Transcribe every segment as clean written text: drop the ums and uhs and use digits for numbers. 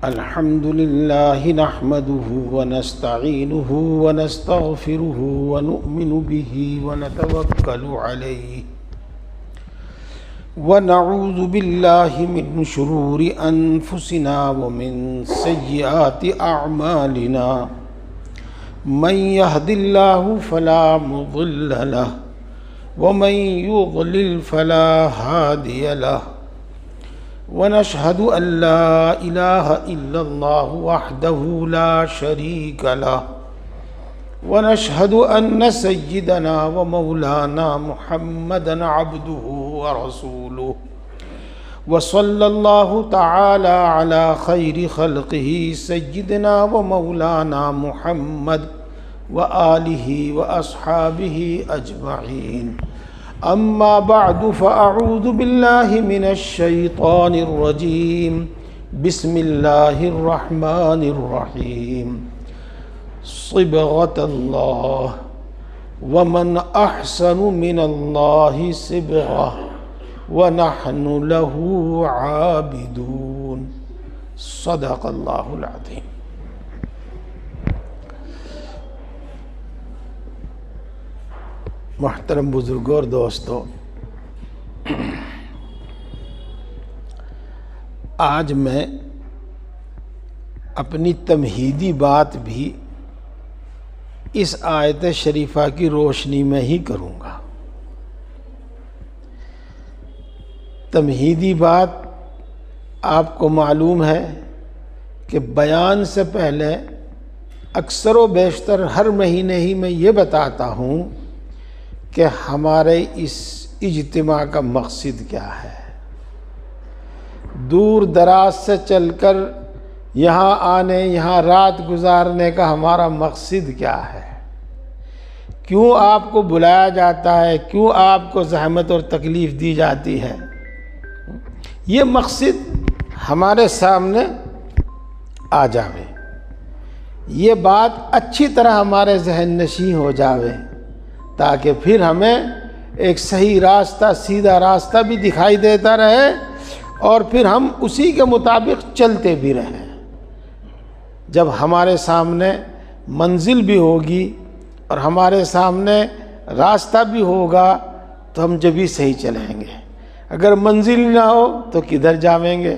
الحمد لله نحمده ونستعينه ونستغفره ونؤمن به ونتوكل عليه ونعوذ بالله من شرور أنفسنا ومن سيئات أعمالنا من يهد الله فلا مضل له ومن يضلل فلا هادي له ونشهد أن لا إله إلا الله وحده لا شريك له ونشهد أن سيدنا ومولانا محمدا عبده ورسوله وصلى الله تعالى على خير خلقه سيدنا ومولانا محمد وآله وأصحابه أجمعين أما بعد فأعوذ بالله من الشيطان الرجيم بسم الله الرحمن الرحيم صبغة الله ومن أحسن من الله صبغة ونحن له عابدون صدق الله العظيم۔ محترم بزرگوں اور دوستوں، آج میں اپنی تمہیدی بات بھی اس آیت شریفہ کی روشنی میں ہی کروں گا۔ تمہیدی بات آپ کو معلوم ہے کہ بیان سے پہلے اکثر و بیشتر ہر مہینے ہی میں یہ بتاتا ہوں کہ ہمارے اس اجتماع کا مقصد کیا ہے، دور دراز سے چل کر یہاں آنے، یہاں رات گزارنے کا ہمارا مقصد کیا ہے، کیوں آپ کو بلایا جاتا ہے، کیوں آپ کو زحمت اور تکلیف دی جاتی ہے۔ یہ مقصد ہمارے سامنے آ جاوے، یہ بات اچھی طرح ہمارے ذہن نشین ہو جاوے، تاکہ پھر ہمیں ایک صحیح راستہ، سیدھا راستہ بھی دکھائی دیتا رہے اور پھر ہم اسی کے مطابق چلتے بھی رہیں۔ جب ہمارے سامنے منزل بھی ہوگی اور ہمارے سامنے راستہ بھی ہوگا تو ہم جب ہی صحیح چلیں گے۔ اگر منزل نہ ہو تو کدھر جاویں گے،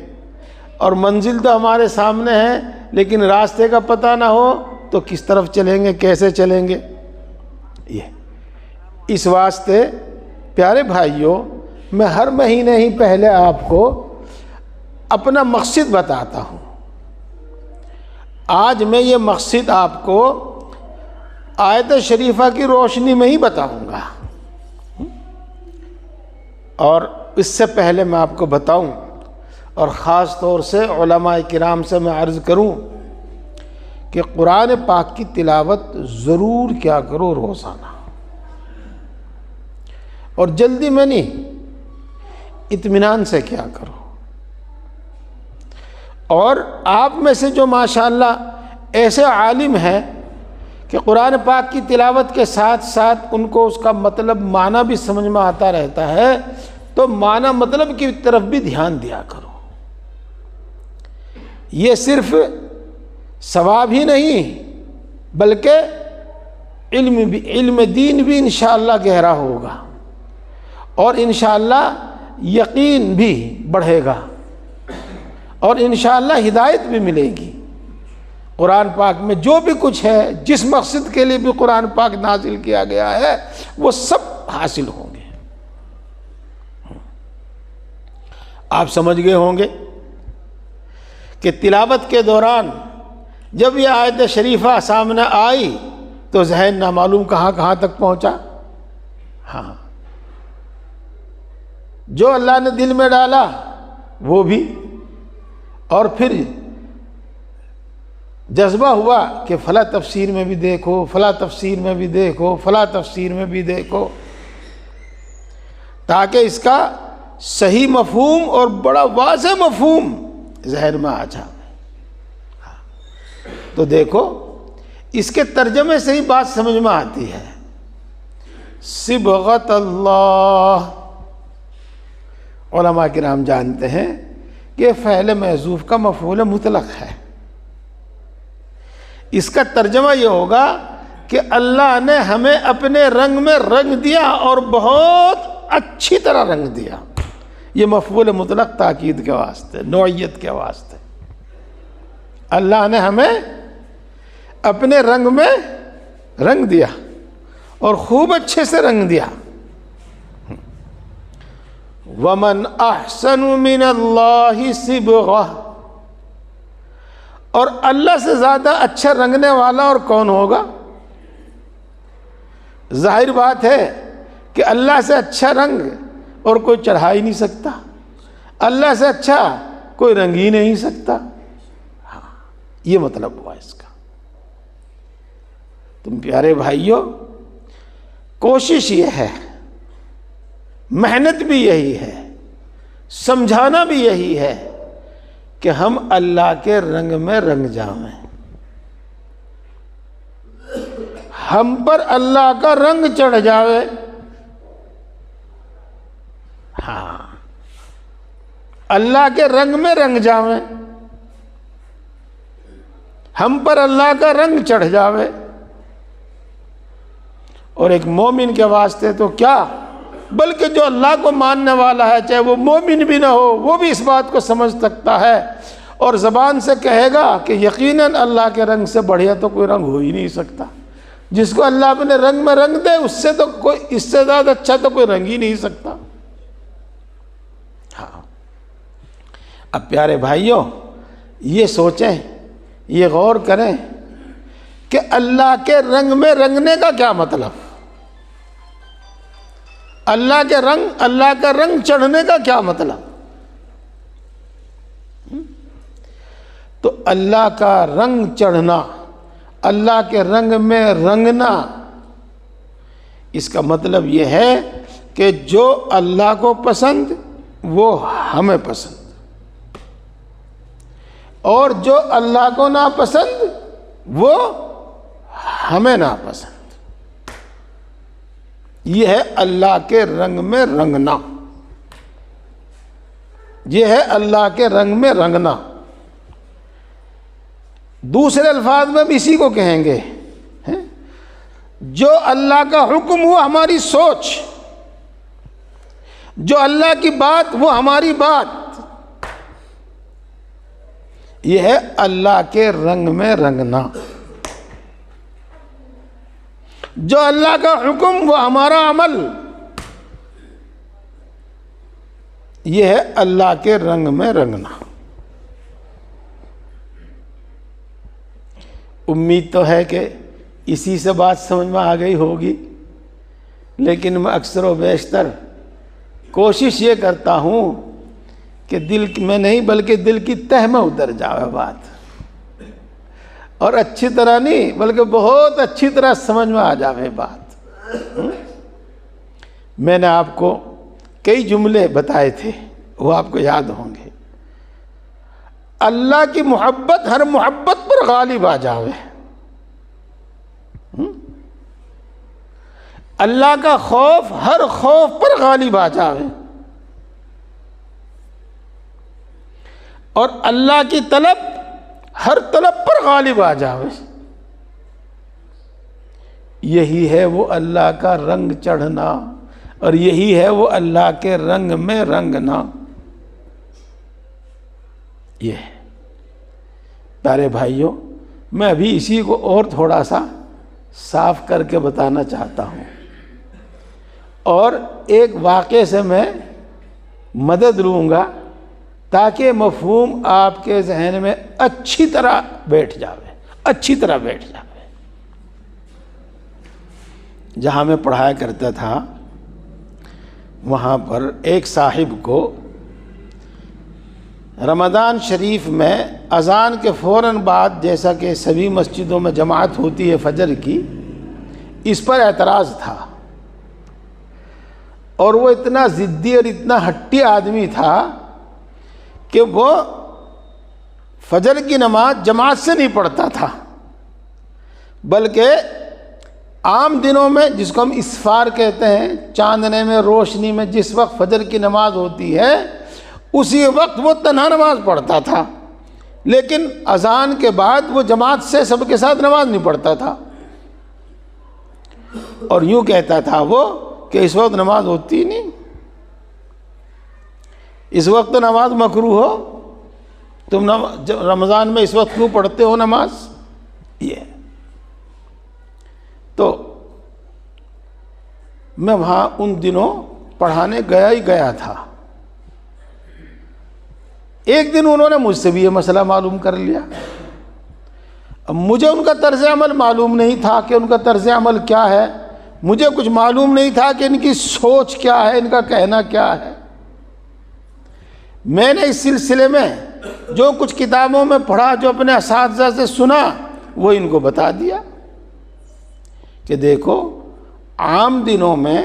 اور منزل تو ہمارے سامنے ہے لیکن راستے کا پتہ نہ ہو تو کس طرف چلیں گے، کیسے چلیں گے۔ اس واسطے پیارے بھائیوں، میں ہر مہینے ہی پہلے آپ کو اپنا مقصد بتاتا ہوں۔ آج میں یہ مقصد آپ کو آیت شریفہ کی روشنی میں ہی بتاؤں گا، اور اس سے پہلے میں آپ کو بتاؤں اور خاص طور سے علماء کرام سے میں عرض کروں کہ قرآن پاک کی تلاوت ضرور کیا کرو روزانہ، اور جلدی میں نہیں، اطمینان سے کیا کرو۔ اور آپ میں سے جو ماشاءاللہ ایسے عالم ہیں کہ قرآن پاک کی تلاوت کے ساتھ ساتھ ان کو اس کا مطلب معنی بھی سمجھ میں آتا رہتا ہے، تو معنی مطلب کی طرف بھی دھیان دیا کرو۔ یہ صرف ثواب ہی نہیں بلکہ علم دین بھی انشاءاللہ گہرا ہوگا، اور انشاءاللہ یقین بھی بڑھے گا، اور انشاءاللہ ہدایت بھی ملے گی۔ قرآن پاک میں جو بھی کچھ ہے، جس مقصد کے لیے بھی قرآن پاک نازل کیا گیا ہے، وہ سب حاصل ہوں گے۔ آپ سمجھ گئے ہوں گے کہ تلاوت کے دوران جب یہ آیت شریفہ سامنے آئی تو ذہن نامعلوم کہاں کہاں تک پہنچا۔ ہاں، جو اللہ نے دل میں ڈالا وہ بھی، اور پھر جذبہ ہوا کہ فلاں تفسیر میں بھی دیکھو، فلاں تفسیر میں بھی دیکھو، فلاں تفسیر میں بھی دیکھو، تاکہ اس کا صحیح مفہوم اور بڑا واضح مفہوم ذہن میں آ جائے۔ تو دیکھو، اس کے ترجمے سے ہی بات سمجھ میں آتی ہے۔ صبغت اللہ، علماء کرام جانتے ہیں کہ فعل محذوف کا مفعول مطلق ہے، اس کا ترجمہ یہ ہوگا کہ اللہ نے ہمیں اپنے رنگ میں رنگ دیا اور بہت اچھی طرح رنگ دیا. یہ مفعول مطلق تاکید کے واسطے، نوعیت کے واسطے. اللہ نے ہمیں اپنے رنگ میں رنگ دیا اور خوب اچھے سے رنگ دیا. وَمَنْ أَحْسَنُ مِنَ اللَّهِ صِبْغَةً، اور اللہ سے زیادہ اچھا رنگنے والا اور کون ہوگا؟ ظاہر بات ہے کہ اللہ سے اچھا رنگ اور کوئی چڑھا ہی نہیں سکتا، اللہ سے اچھا کوئی رنگ ہی نہیں سکتا. ہاں یہ مطلب ہوا اس کا. تم پیارے بھائیوں، کوشش یہ ہے، محنت بھی یہی ہے، سمجھانا بھی یہی ہے کہ ہم اللہ کے رنگ میں رنگ جائیں. ہم پر اللہ کا رنگ چڑھ جاوے. ہاں اللہ کے رنگ میں رنگ جاویں، ہم پر اللہ کا رنگ چڑھ جاوے. اور ایک مومن کے واسطے تو کیا، بلکہ جو اللہ کو ماننے والا ہے، چاہے وہ مومن بھی نہ ہو، وہ بھی اس بات کو سمجھ سکتا ہے اور زبان سے کہے گا کہ یقیناً اللہ کے رنگ سے بڑھیا تو کوئی رنگ ہو ہی نہیں سکتا. جس کو اللہ اپنے رنگ میں رنگ دے، اس سے تو کوئی، اس سے زیادہ اچھا تو کوئی رنگ ہی نہیں سکتا. ہاں اب پیارے بھائیوں، یہ سوچیں، یہ غور کریں کہ اللہ کے رنگ میں رنگنے کا کیا مطلب، اللہ کے رنگ، اللہ کا رنگ چڑھنے کا کیا مطلب. تو اللہ کا رنگ چڑھنا، اللہ کے رنگ میں رنگنا، اس کا مطلب یہ ہے کہ جو اللہ کو پسند وہ ہمیں پسند، اور جو اللہ کو ناپسند وہ ہمیں ناپسند. یہ ہے اللہ کے رنگ میں رنگنا، یہ ہے اللہ کے رنگ میں رنگنا. دوسرے الفاظ میں بھی اسی کو کہیں گے، جو اللہ کا حکم وہ ہماری سوچ، جو اللہ کی بات وہ ہماری بات. یہ ہے اللہ کے رنگ میں رنگنا. جو اللہ کا حکم وہ ہمارا عمل، یہ ہے اللہ کے رنگ میں رنگنا. امید تو ہے کہ اسی سے بات سمجھ میں آ گئی ہوگی، لیکن میں اکثر و بیشتر کوشش یہ کرتا ہوں کہ دل میں نہیں بلکہ دل کی تہ میں اتر جاوے بات، اور اچھی طرح نہیں بلکہ بہت اچھی طرح سمجھ میں آ جاوے بات. میں نے آپ کو کئی جملے بتائے تھے، وہ آپ کو یاد ہوں گے. اللہ کی محبت ہر محبت پر غالب آ جاوے، اللہ کا خوف ہر خوف پر غالب آ جاوے، اور اللہ کی طلب ہر طلب پر غالب آ جاوے. یہی ہے وہ اللہ کا رنگ چڑھنا، اور یہی ہے وہ اللہ کے رنگ میں رنگنا. یہ پیارے بھائیوں، میں ابھی اسی کو اور تھوڑا سا صاف کر کے بتانا چاہتا ہوں، اور ایک واقعے سے میں مدد لوں گا تاکہ مفہوم آپ کے ذہن میں اچھی طرح بیٹھ جاوے، اچھی طرح بیٹھ جاوے. جہاں میں پڑھایا کرتا تھا وہاں پر ایک صاحب کو رمضان شریف میں اذان کے فوراً بعد، جیسا کہ سبھی مسجدوں میں جماعت ہوتی ہے فجر کی، اس پر اعتراض تھا. اور وہ اتنا ضدی اور اتنا ہٹی آدمی تھا کہ وہ فجر کی نماز جماعت سے نہیں پڑھتا تھا، بلکہ عام دنوں میں، جس کو ہم اسفار کہتے ہیں، چاندنے میں، روشنی میں، جس وقت فجر کی نماز ہوتی ہے اسی وقت وہ تنہا نماز پڑھتا تھا. لیکن اذان کے بعد وہ جماعت سے سب کے ساتھ نماز نہیں پڑھتا تھا، اور یوں کہتا تھا وہ کہ اس وقت نماز ہوتی نہیں، اس وقت تو نماز مکروہ ہو، تم رمضان میں اس وقت کیوں پڑھتے ہو نماز؟ یہ تو میں وہاں ان دنوں پڑھانے گیا تھا۔ ایک دن انہوں نے مجھ سے بھی یہ مسئلہ معلوم کر لیا۔ اب مجھے ان کا طرز عمل معلوم نہیں تھا کہ ان کا طرز عمل کیا ہے، مجھے کچھ معلوم نہیں تھا کہ ان کی سوچ کیا ہے، ان کا کہنا کیا ہے۔ میں نے اس سلسلے میں جو کچھ کتابوں میں پڑھا، جو اپنے اساتذہ سے سنا، وہ ان کو بتا دیا کہ دیکھو عام دنوں میں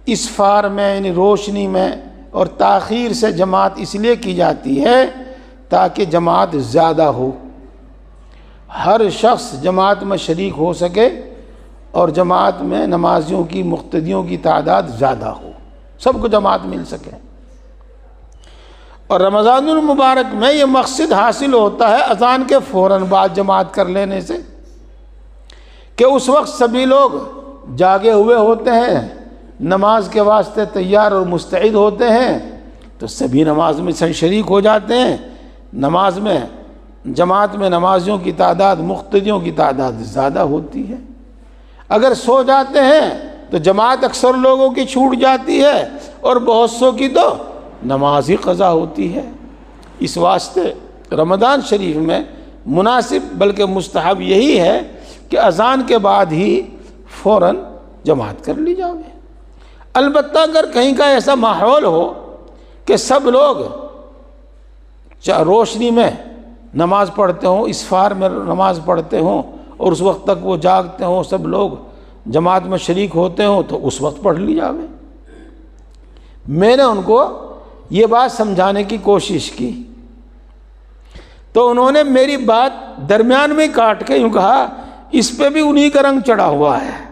اسفار میں یعنی روشنی میں اور تاخیر سے جماعت اس لیے کی جاتی ہے تاکہ جماعت زیادہ ہو، ہر شخص جماعت میں شریک ہو سکے اور جماعت میں نمازیوں کی مقتدیوں کی تعداد زیادہ ہو، سب کو جماعت مل سکے۔ اور رمضان المبارک میں یہ مقصد حاصل ہوتا ہے اذان کے فوراً بعد جماعت کر لینے سے، کہ اس وقت سبھی لوگ جاگے ہوئے ہوتے ہیں، نماز کے واسطے تیار اور مستعد ہوتے ہیں، تو سبھی نماز میں شریک ہو جاتے ہیں۔ نماز میں جماعت میں نمازیوں کی تعداد مقتدیوں کی تعداد زیادہ ہوتی ہے۔ اگر سو جاتے ہیں تو جماعت اکثر لوگوں کی چھوٹ جاتی ہے اور بہت سو کی تو نماز ہی قضا ہوتی ہے۔ اس واسطے رمضان شریف میں مناسب بلکہ مستحب یہی ہے کہ اذان کے بعد ہی فوراً جماعت کر لی جائے۔ البتہ اگر کہیں کا ایسا ماحول ہو کہ سب لوگ روشنی میں نماز پڑھتے ہوں، اسفار میں نماز پڑھتے ہوں اور اس وقت تک وہ جاگتے ہوں، سب لوگ جماعت میں شریک ہوتے ہوں، تو اس وقت پڑھ لی جائے۔ میں نے ان کو یہ بات سمجھانے کی کوشش کی تو انہوں نے میری بات درمیان میں کاٹ کے یوں کہا، اس پہ بھی انہی کا رنگ چڑھا ہوا ہے۔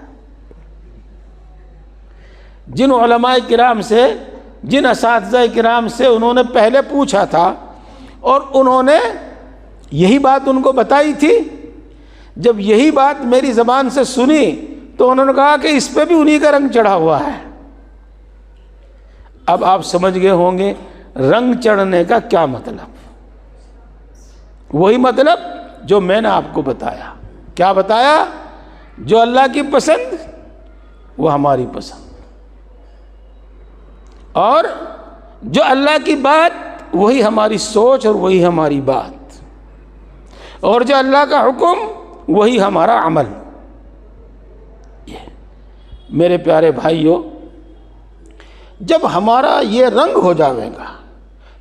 جن علماء کرام سے، جن اساتذہ کرام سے انہوں نے پہلے پوچھا تھا اور انہوں نے یہی بات ان کو بتائی تھی، جب یہی بات میری زبان سے سنی تو انہوں نے کہا کہ اس پہ بھی انہی کا رنگ چڑھا ہوا ہے۔ اب آپ سمجھ گئے ہوں گے رنگ چڑھنے کا کیا مطلب، وہی مطلب جو میں نے آپ کو بتایا۔ کیا بتایا؟ جو اللہ کی پسند وہ ہماری پسند، اور جو اللہ کی بات وہی ہماری سوچ اور وہی ہماری بات، اور جو اللہ کا حکم وہی ہمارا عمل۔ میرے پیارے بھائیوں، جب ہمارا یہ رنگ ہو جاوے گا،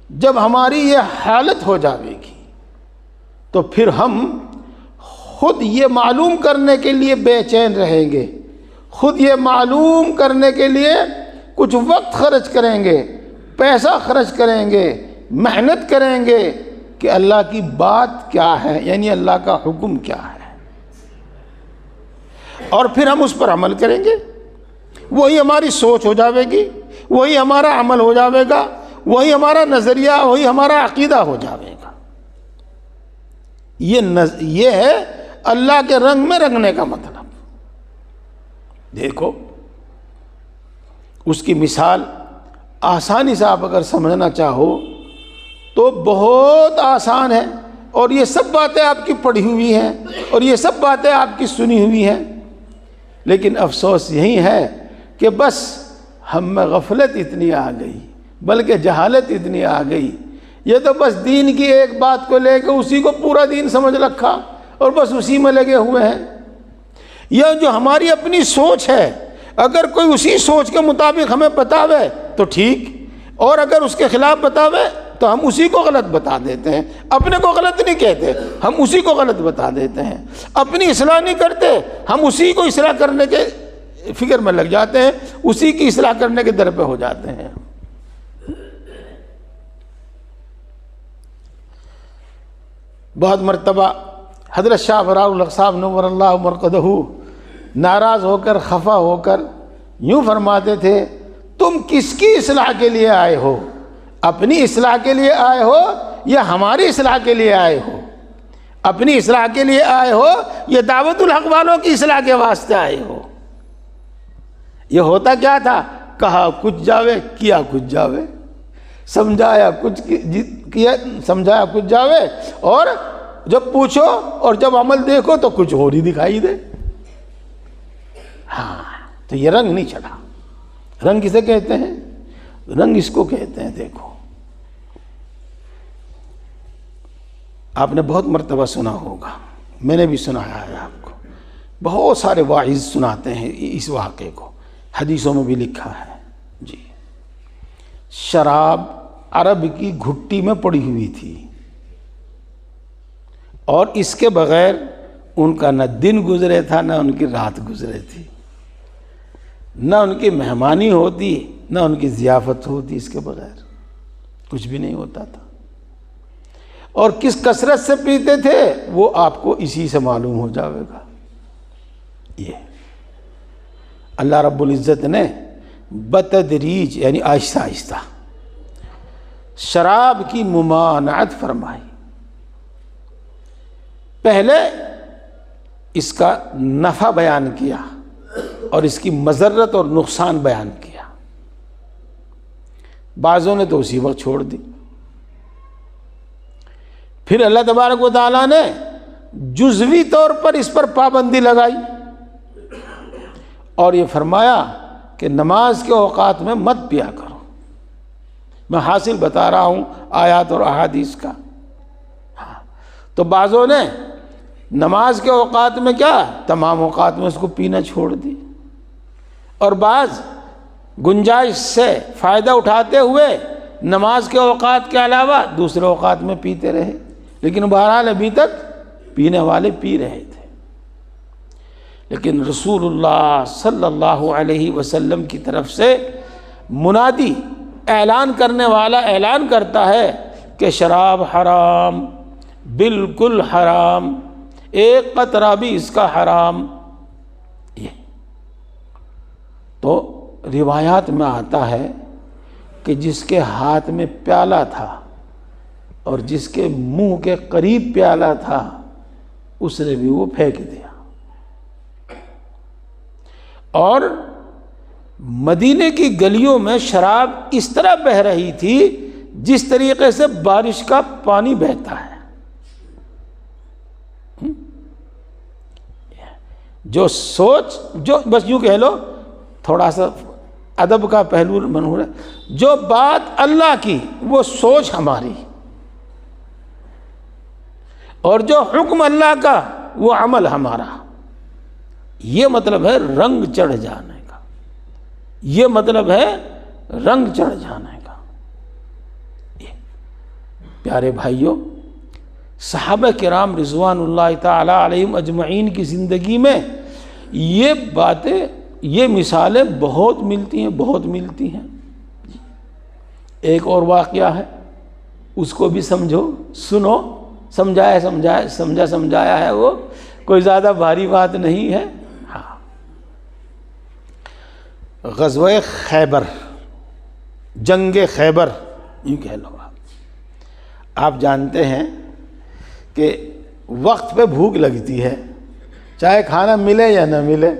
جب ہماری یہ حالت ہو جاوے گی، تو پھر ہم خود یہ معلوم کرنے کے لیے بے چین رہیں گے، خود یہ معلوم کرنے کے لیے کچھ وقت خرچ کریں گے، پیسہ خرچ کریں گے، محنت کریں گے کہ اللہ کی بات کیا ہے، یعنی اللہ کا حکم کیا ہے، اور پھر ہم اس پر عمل کریں گے۔ وہی ہماری سوچ ہو جاوے گی، وہی ہمارا عمل ہو جاوے گا، وہی ہمارا نظریہ، وہی ہمارا عقیدہ ہو جاوے گا۔ یہ ہے اللہ کے رنگ میں رنگنے کا مطلب۔ دیکھو اس کی مثال آسانی سے آپ اگر سمجھنا چاہو تو بہت آسان ہے، اور یہ سب باتیں آپ کی پڑھی ہوئی ہیں اور یہ سب باتیں آپ کی سنی ہوئی ہیں، لیکن افسوس یہی ہے کہ بس ہم میں غفلت اتنی آ گئی، بلکہ جہالت اتنی آ گئی۔ یہ تو بس دین کی ایک بات کو لے کے اسی کو پورا دین سمجھ رکھا اور بس اسی میں لگے ہوئے ہیں۔ یہ جو ہماری اپنی سوچ ہے، اگر کوئی اسی سوچ کے مطابق ہمیں بتاوے تو ٹھیک، اور اگر اس کے خلاف بتاوے تو ہم اسی کو غلط بتا دیتے ہیں۔ اپنے کو غلط نہیں کہتے، ہم اسی کو غلط بتا دیتے ہیں۔ اپنی اصلاح نہیں کرتے، ہم اسی کو اصلاح کرنے کے فکر میں لگ جاتے ہیں، اسی کی اصلاح کرنے کے در پہ ہو جاتے ہیں۔ بہت مرتبہ حضرت شاہ براء الحق صاحب نور اللہ مرقدہ ناراض ہو کر، خفا ہو کر یوں فرماتے تھے، تم کس کی اصلاح کے لیے آئے ہو؟ اپنی اصلاح کے لیے آئے ہو یہ ہماری اصلاح کے لیے آئے ہو، اپنی اصلاح کے لیے آئے ہو، یہ دعوت الحق والوں کی اصلاح کے واسطے آئے ہو۔ یہ ہوتا کیا تھا؟ کہا کچھ جاوے، کیا کچھ جاوے، سمجھایا کچھ کیا، سمجھایا کچھ جاوے، اور جب پوچھو اور جب عمل دیکھو تو کچھ اور ہی دکھائی دے۔ ہاں، تو یہ رنگ نہیں چڑھا۔ رنگ کسے کہتے ہیں؟ رنگ اس کو کہتے ہیں، دیکھو آپ نے بہت مرتبہ سنا ہوگا، میں نے بھی سنایا ہے آپ کو، بہت سارے واعظ سناتے ہیں اس واقعے کو، حدیثوں میں بھی لکھا ہے۔ جی، شراب عرب کی گھٹی میں پڑی ہوئی تھی، اور اس کے بغیر ان کا نہ دن گزرے تھا نہ ان کی رات گزرے تھی، نہ ان کی مہمانی ہوتی نہ ان کی ضیافت ہوتی، اس کے بغیر کچھ بھی نہیں ہوتا تھا۔ اور کس کثرت سے پیتے تھے وہ آپ کو اسی سے معلوم ہو جاوے گا۔ یہ اللہ رب العزت نے بتدریج یعنی آہستہ آہستہ شراب کی ممانعت فرمائی۔ پہلے اس کا نفع بیان کیا اور اس کی مضرت اور نقصان بیان کیا، بعضوں نے تو اسی وقت چھوڑ دی۔ پھر اللہ تبارک و تعالیٰ نے جزوی طور پر اس پر پابندی لگائی اور یہ فرمایا کہ نماز کے اوقات میں مت پیا کرو۔ میں حاصل بتا رہا ہوں آیات اور احادیث کا۔ تو بعضوں نے نماز کے اوقات میں کیا، تمام اوقات میں اس کو پینا چھوڑ دی، اور بعض گنجائش سے فائدہ اٹھاتے ہوئے نماز کے اوقات کے علاوہ دوسرے اوقات میں پیتے رہے، لیکن بہرحال ابھی تک پینے والے پی رہے تھے۔ لیکن رسول اللہ صلی اللہ علیہ وسلم کی طرف سے منادی، اعلان کرنے والا اعلان کرتا ہے کہ شراب حرام، بالکل حرام، ایک قطرہ بھی اس کا حرام۔ یہ تو روایات میں آتا ہے کہ جس کے ہاتھ میں پیالہ تھا اور جس کے منہ کے قریب پیالہ تھا اس نے بھی وہ پھینک دیا۔ اور مدینے کی گلیوں میں شراب اس طرح بہہ رہی تھی جس طریقے سے بارش کا پانی بہتا ہے۔ جو سوچ، جو بس یوں کہہ لو، تھوڑا سا ادب کا پہلو منہور ہے، جو بات اللہ کی وہ سوچ ہماری، اور جو حکم اللہ کا وہ عمل ہمارا۔ یہ مطلب ہے رنگ چڑھ جانے کا، یہ مطلب ہے رنگ چڑھ جانے کا۔ پیارے بھائیوں، صحابہ کرام رضوان اللہ تعالی علیہم اجمعین کی زندگی میں یہ باتیں، یہ مثالیں بہت ملتی ہیں، بہت ملتی ہیں۔ ایک اور واقعہ ہے، اس کو بھی سمجھو، سنو، سمجھایا ہے، وہ کوئی زیادہ بھاری بات نہیں ہے۔ ہاں، غزوہ خیبر، جنگ خیبر یوں کہہ لو۔ آپ جانتے ہیں کہ وقت پہ بھوک لگتی ہے، چاہے کھانا ملے یا نہ ملے،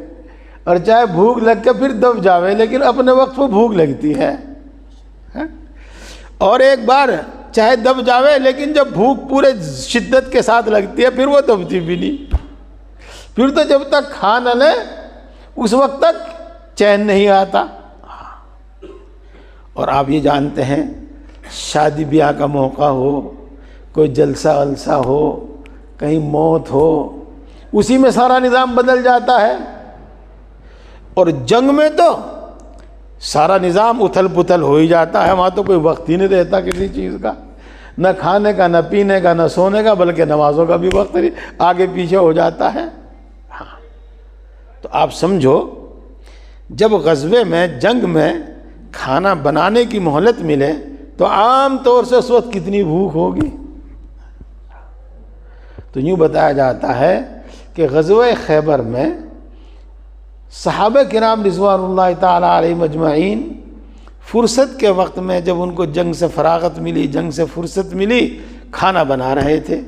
اور چاہے بھوک لگ کے پھر دب جاوے، لیکن اپنے وقت پہ بھوک لگتی ہے۔ اور ایک بار چاہے دب جاوے، لیکن جب بھوک پورے شدت کے ساتھ لگتی ہے پھر وہ دبتی بھی نہیں، پھر تو جب تک کھا نہ لے اس وقت تک چین نہیں آتا۔ اور آپ یہ جانتے ہیں، شادی بیاہ کا موقع ہو، کوئی جلسہ ولسہ ہو، کہیں موت ہو، اسی میں سارا نظام بدل جاتا ہے۔ اور جنگ میں تو سارا نظام اتھل پتھل ہو ہی جاتا ہے، وہاں تو کوئی وقت ہی نہیں رہتا کسی چیز کا، نہ کھانے کا، نہ پینے کا، نہ سونے کا، بلکہ نمازوں کا بھی وقت آگے پیچھے ہو جاتا ہے۔ ہاں، تو آپ سمجھو، جب غزوے میں، جنگ میں کھانا بنانے کی مہلت ملے تو عام طور سے اس وقت کتنی بھوک ہوگی۔ تو یوں بتایا جاتا ہے کہ غزوہ خیبر میں صحابہ کرام رضوان اللہ تعالی علیہم اجمعین فرصت کے وقت میں، جب ان کو جنگ سے فراغت ملی، جنگ سے فرصت ملی، کھانا بنا رہے تھے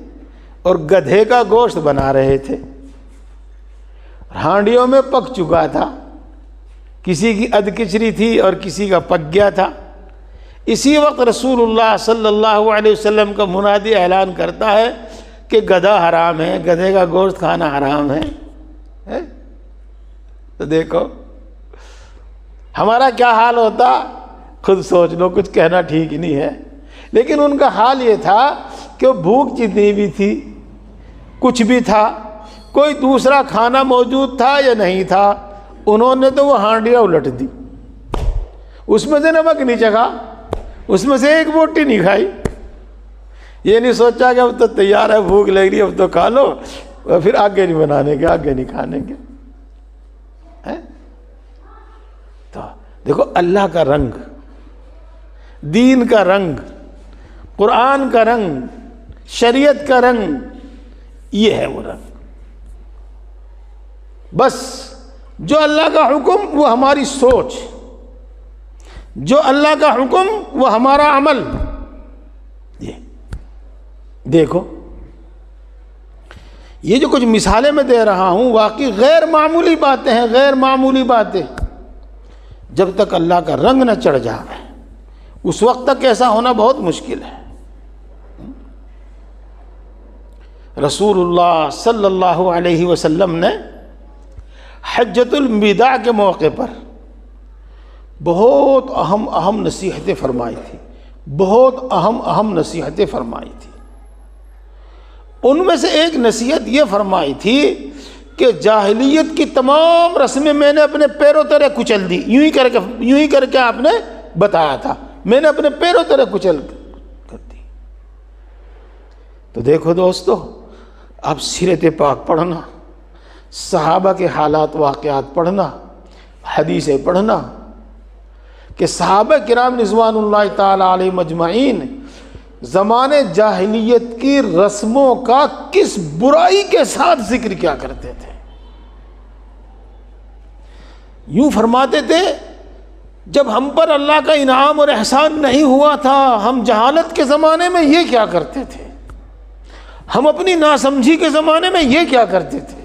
اور گدھے کا گوشت بنا رہے تھے، ہانڈیوں میں پک چکا تھا، کسی کی ادکچری تھی اور کسی کا پک گیا تھا۔ اسی وقت رسول اللہ صلی اللہ علیہ وسلم کا منادی اعلان کرتا ہے کہ گدھا حرام ہے، گدھے کا گوشت کھانا حرام ہے۔ تو دیکھو ہمارا کیا حال ہوتا، خود سوچ لو، کچھ کہنا ٹھیک ہی نہیں ہے۔ لیکن ان کا حال یہ تھا کہ بھوک جتنی بھی تھی، کچھ بھی تھا، کوئی دوسرا کھانا موجود تھا یا نہیں تھا، انہوں نے تو وہ ہانڈیاں الٹ دی، اس میں سے نمک نہیں چکھا، اس میں سے ایک بوٹی نہیں کھائی، یہ نہیں سوچا کہ اب تو تیار ہے، بھوک لگ رہی ہے، اب تو کھا لو، پھر آگے نہیں بنانے کے، آگے نہیں کھانے کے۔ تو دیکھو اللہ کا رنگ، دین کا رنگ، قرآن کا رنگ، شریعت کا رنگ، یہ ہے وہ رنگ۔ بس جو اللہ کا حکم وہ ہماری سوچ، جو اللہ کا حکم وہ ہمارا عمل۔ یہ دیکھو یہ جو کچھ مثالیں میں دے رہا ہوں واقعی غیر معمولی باتیں ہیں، غیر معمولی باتیں۔ جب تک اللہ کا رنگ نہ چڑھ جائے اس وقت تک ایسا ہونا بہت مشکل ہے۔ رسول اللہ صلی اللہ علیہ وسلم نے حجۃ الوداع کے موقع پر بہت اہم نصیحتیں فرمائی تھی، بہت اہم نصیحتیں فرمائی تھی۔ ان میں سے ایک نصیحت یہ فرمائی تھی کہ جاہلیت کی تمام رسمیں میں نے اپنے پیروں تلے کچل دی، یوں ہی کر کے آپ نے بتایا تھا، میں نے اپنے پیروں تلے کچل کر دی۔ تو دیکھو دوستو، اب سیرت پاک پڑھنا، صحابہ کے حالات واقعات پڑھنا، حدیثیں پڑھنا کہ صحابہ کرام رضوان اللہ تعالی علیہ مجمعین زمانے جاہلیت کی رسموں کا کس برائی کے ساتھ ذکر کیا کرتے تھے۔ یوں فرماتے تھے جب ہم پر اللہ کا انعام اور احسان نہیں ہوا تھا، ہم جہالت کے زمانے میں یہ کیا کرتے تھے، ہم اپنی ناسمجھی کے زمانے میں یہ کیا کرتے تھے۔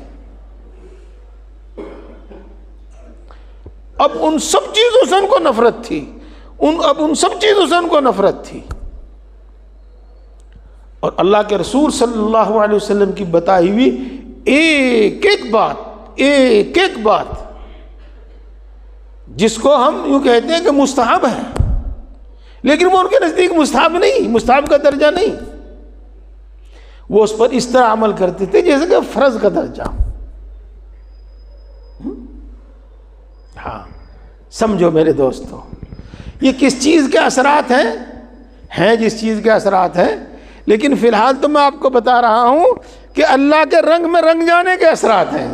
اب ان سب چیزوں سے ان کو نفرت تھی، اب ان سب چیزوں سے ان کو نفرت تھی۔ اور اللہ کے رسول صلی اللہ علیہ وسلم کی بتائی ہوئی ایک ایک بات جس کو ہم یوں کہتے ہیں کہ مستحب ہے، لیکن وہ ان کے نزدیک مستحب نہیں، مستحب کا درجہ نہیں، وہ اس پر اس طرح عمل کرتے تھے جیسے کہ فرض کا درجہ۔ ہاں سمجھو میرے دوستو، یہ کس چیز کے اثرات ہیں جس چیز کے اثرات ہیں، لیکن فی الحال تو میں آپ کو بتا رہا ہوں کہ اللہ کے رنگ میں رنگ جانے کے اثرات ہیں،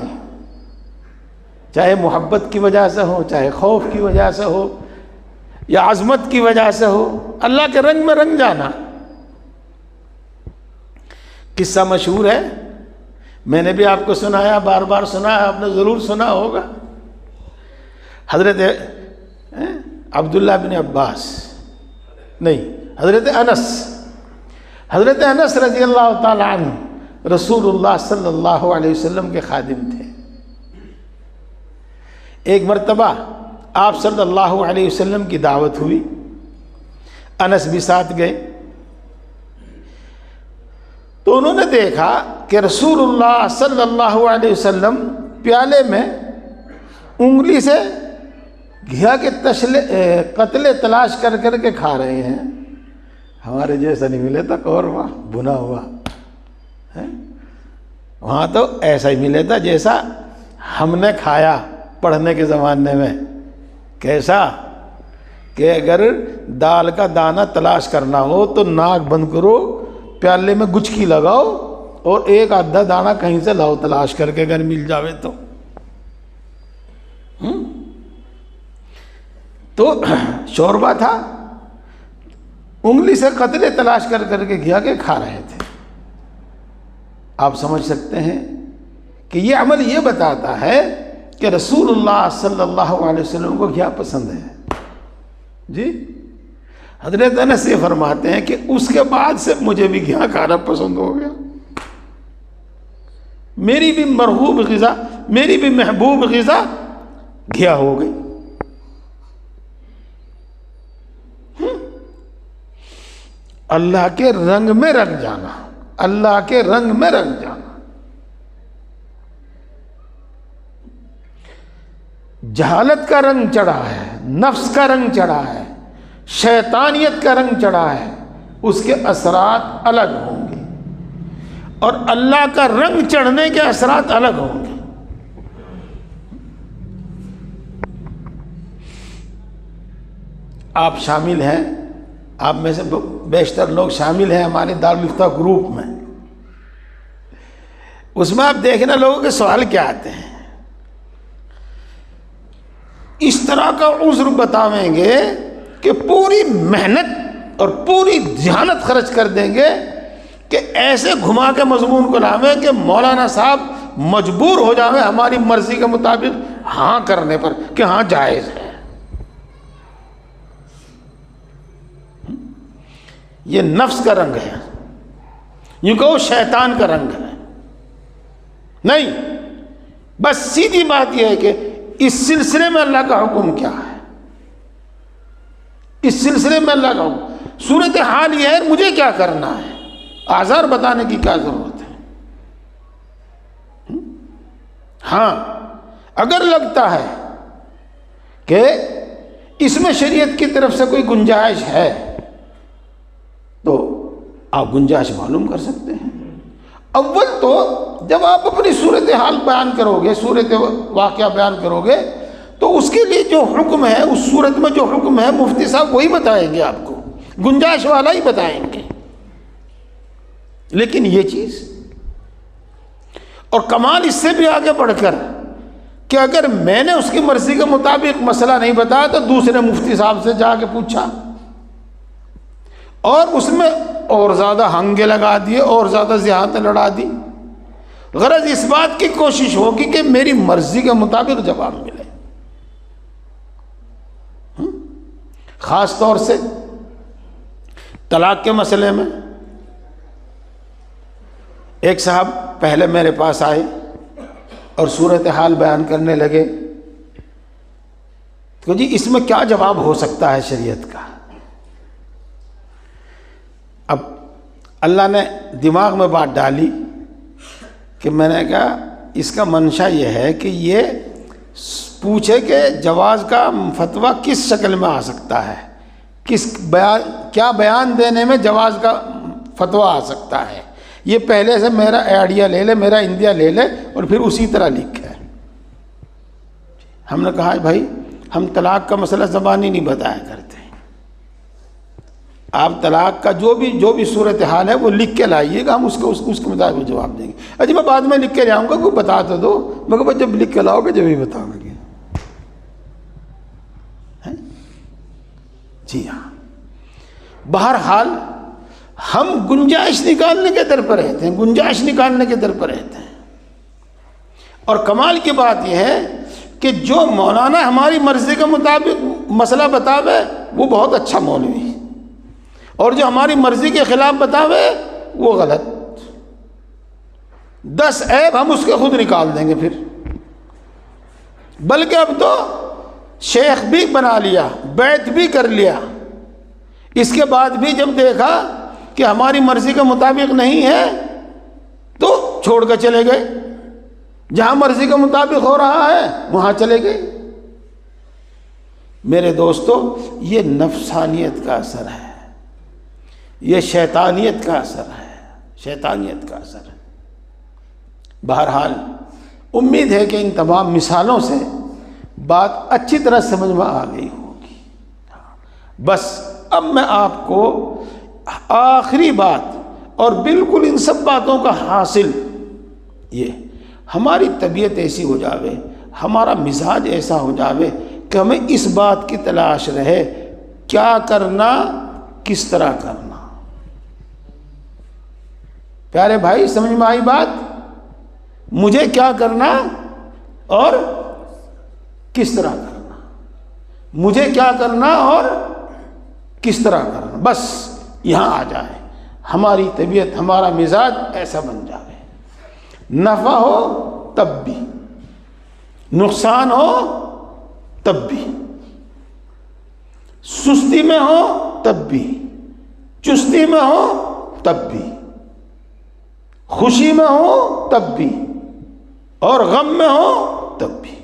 چاہے محبت کی وجہ سے ہو، چاہے خوف کی وجہ سے ہو، یا عظمت کی وجہ سے ہو، اللہ کے رنگ میں رنگ جانا۔ قصہ مشہور ہے، میں نے بھی آپ کو سنایا، بار بار سنا ہے، آپ نے ضرور سنا ہوگا۔ حضرت عبداللہ بن عباس نہیں، حضرت انس رضی اللہ تعالی عنہ رسول اللہ صلی اللہ علیہ وسلم کے خادم تھے۔ ایک مرتبہ آپ صلی اللہ علیہ وسلم کی دعوت ہوئی، انس بھی ساتھ گئے، تو انہوں نے دیکھا کہ رسول اللہ صلی اللہ علیہ وسلم پیالے میں انگلی سے گھیا کے قتلے تلاش کر کے کھا رہے ہیں۔ ہمارے جیسا نہیں ملے تھا قورمہ بھنا ہوا، وہاں تو ایسا ہی ملے تھا جیسا ہم نے کھایا پڑھنے کے زمانے میں۔ کیسا کہ اگر دال کا دانہ تلاش کرنا ہو تو ناک بند کرو، پیالے میں گچکی لگاؤ اور ایک آدھا دانہ کہیں سے لاؤ تلاش کر کے، اگر مل جاوے تو شوربہ تھا، انگلی سے قتلے تلاش کر کے گھیا کے کھا رہے تھے۔ آپ سمجھ سکتے ہیں کہ یہ عمل یہ بتاتا ہے کہ رسول اللہ صلی اللہ علیہ وسلم کو گھیا پسند ہے۔ جی حضرت انس یہ فرماتے ہیں کہ اس کے بعد سے مجھے بھی گھیا کھانا پسند ہو گیا. میری بھی مرغوب غذا، میری بھی محبوب غذا گھیا ہو گئی. اللہ کے رنگ میں رنگ جانا، اللہ کے رنگ میں رنگ جانا. جہالت کا رنگ چڑھا ہے، نفس کا رنگ چڑھا ہے، شیطانیت کا رنگ چڑھا ہے، اس کے اثرات الگ ہوں گے، اور اللہ کا رنگ چڑھنے کے اثرات الگ ہوں گے. آپ شامل ہیں، آپ میں سے بیشتر لوگ شامل ہیں ہمارے دارالفتہ گروپ میں. اس میں آپ دیکھنا لوگوں کے سوال کیا آتے ہیں، اس طرح کا عذر بتاویں گے کہ پوری محنت اور پوری ذہانت خرچ کر دیں گے کہ ایسے گھما کے مضمون کو لاویں کہ مولانا صاحب مجبور ہو جاویں ہماری مرضی کے مطابق ہاں کرنے پر کہ ہاں جائز ہے. یہ نفس کا رنگ ہے، یوں کہو شیطان کا رنگ ہے. نہیں، بس سیدھی بات یہ ہے کہ اس سلسلے میں اللہ کا حکم کیا ہے، اس سلسلے میں اللہ کا حکم، صورتحال یہ ہے مجھے کیا کرنا ہے، آزار بتانے کی کیا ضرورت ہے. ہاں اگر لگتا ہے کہ اس میں شریعت کی طرف سے کوئی گنجائش ہے تو آپ گنجائش معلوم کر سکتے ہیں. اول تو جب آپ اپنی صورتحال بیان کرو گے، صورت واقعہ بیان کرو گے، تو اس کے لیے جو حکم ہے، اس صورت میں جو حکم ہے مفتی صاحب وہی بتائیں گے، آپ کو گنجائش والا ہی بتائیں گے. لیکن یہ چیز، اور کمال اس سے بھی آگے بڑھ کر کہ اگر میں نے اس کی مرضی کے مطابق مسئلہ نہیں بتایا تو دوسرے مفتی صاحب سے جا کے پوچھا اور اس میں اور زیادہ ہنگے لگا دیے اور زیادہ ذہانت لڑا دی. غرض اس بات کی کوشش ہوگی کہ میری مرضی کے مطابق جواب ملے. خاص طور سے طلاق کے مسئلے میں ایک صاحب پہلے میرے پاس آئے اور صورتحال بیان کرنے لگے تو جی اس میں کیا جواب ہو سکتا ہے شریعت کا. اب اللہ نے دماغ میں بات ڈالی کہ میں نے کہا اس کا منشا یہ ہے کہ یہ پوچھے کہ جواز کا فتویٰ کس شکل میں آ سکتا ہے، کیا بیان دینے میں جواز کا فتویٰ آ سکتا ہے. یہ پہلے سے میرا آئیڈیا لے لے، میرا اندیا لے لے اور پھر اسی طرح لکھے. ہم نے کہا بھائی ہم طلاق کا مسئلہ زبانی نہیں بتایا کرتے، آپ طلاق کا جو بھی صورتحال ہے وہ لکھ کے لائیے گا، ہم اس کے مطابق جواب دیں گے. اجی میں بعد میں لکھ کے لاؤں گا، کوئی بتا تو دو. میں کہا جب لکھ کے لاؤ گے جب ہی بتاؤ گے. جی ہاں، بہرحال ہم گنجائش نکالنے کے در پر رہتے ہیں، گنجائش نکالنے کے در پر رہتے ہیں. اور کمال کی بات یہ ہے کہ جو مولانا ہماری مرضی کے مطابق مسئلہ بتاوے وہ بہت اچھا مولوی، اور جو ہماری مرضی کے خلاف بتاوے وہ غلط. 10 عیب ہم اس کے خود نکال دیں گے پھر. بلکہ اب تو شیخ بھی بنا لیا، بیعت بھی کر لیا، اس کے بعد بھی جب دیکھا کہ ہماری مرضی کے مطابق نہیں ہے تو چھوڑ کر چلے گئے. جہاں مرضی کے مطابق ہو رہا ہے وہاں چلے گئے. میرے دوستو، یہ نفسانیت کا اثر ہے، یہ شیطانیت کا اثر ہے، شیطانیت کا اثر ہے. بہرحال امید ہے کہ ان تمام مثالوں سے بات اچھی طرح سمجھ میں آ گئی ہوگی. بس اب میں آپ کو آخری بات اور بالکل ان سب باتوں کا حاصل یہ، ہماری طبیعت ایسی ہو جاوے، ہمارا مزاج ایسا ہو جاوے کہ ہمیں اس بات کی تلاش رہے کیا کرنا، کس طرح کرنا. پیارے بھائی سمجھ میں آئی بات؟ مجھے کیا کرنا اور کس طرح کرنا، مجھے کیا کرنا اور کس طرح کرنا، بس یہاں آ جائے، ہماری طبیعت ہمارا مزاج ایسا بن جائے، نفع ہو تب بھی، نقصان ہو تب بھی، سستی میں ہو تب بھی، چستی میں ہو تب بھی، خوشی میں ہو تب بھی، اور غم میں ہو تب بھی۔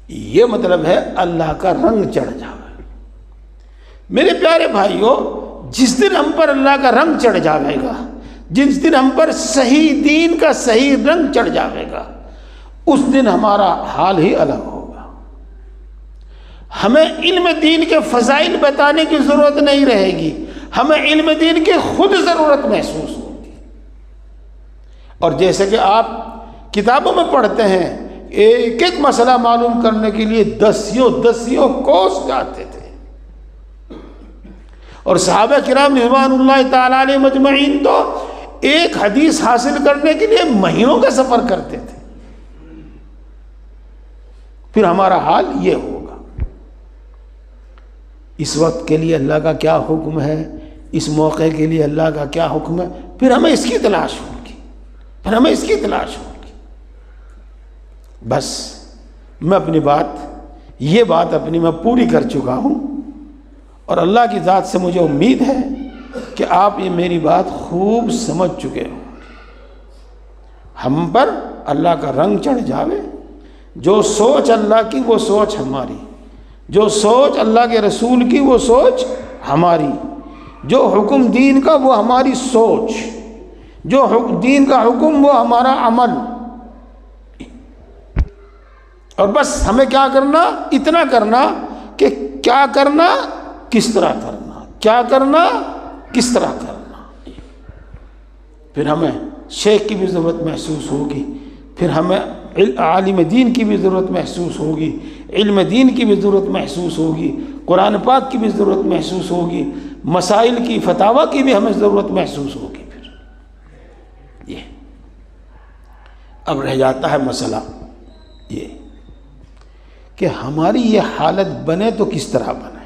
یہ مطلب ہے اللہ کا رنگ چڑھ جائے۔ میرے پیارے بھائیوں، جس دن ہم پر اللہ کا رنگ چڑھ جاوے گا، جس دن ہم پر صحیح دین کا صحیح رنگ چڑھ جاوے گا، اس دن ہمارا حال ہی الگ ہوگا۔ ہمیں علم دین کے فضائل بتانے کی ضرورت نہیں رہے گی، ہمیں علم دین کی خود ضرورت محسوس ہوگی۔ اور جیسے کہ آپ کتابوں میں پڑھتے ہیں، ایک ایک مسئلہ معلوم کرنے کے لیے دسیوں کوس جاتے تھے، اور صحابہ کرام رضوان اللہ تعالیٰ علیہ مجمعین تو ایک حدیث حاصل کرنے کے لیے مہینوں کا سفر کرتے تھے۔ پھر ہمارا حال یہ ہوگا۔ اس وقت کے لیے اللہ کا کیا حکم ہے، اس موقع کے لیے اللہ کا کیا حکم ہے، پھر ہمیں اس کی تلاش ہوگی، پھر ہمیں اس کی تلاش ہوگی۔ بس میں اپنی یہ بات اپنی میں پوری کر چکا ہوں، اور اللہ کی ذات سے مجھے امید ہے کہ آپ یہ میری بات خوب سمجھ چکے ہو۔ ہم پر اللہ کا رنگ چڑھ جاوے، جو سوچ اللہ کی وہ سوچ ہماری، جو سوچ اللہ کے رسول کی وہ سوچ ہماری، جو حکم دین کا وہ ہماری سوچ، جو دین کا حکم وہ ہمارا عمل۔ اور بس ہمیں کیا کرنا، اتنا کرنا کہ کیا کرنا، کس طرح کرنا، کیا کرنا، کس طرح کرنا۔ پھر ہمیں شیخ کی بھی ضرورت محسوس ہوگی، پھر ہمیں عالم دین کی بھی ضرورت محسوس ہوگی، علم دین کی بھی ضرورت محسوس ہوگی، قرآن پاک کی بھی ضرورت محسوس ہوگی، مسائل کی فتاوی کی بھی ہمیں ضرورت محسوس ہوگی۔ پھر یہ اب رہ جاتا ہے مسئلہ یہ کہ ہماری یہ حالت بنے تو کس طرح بنے،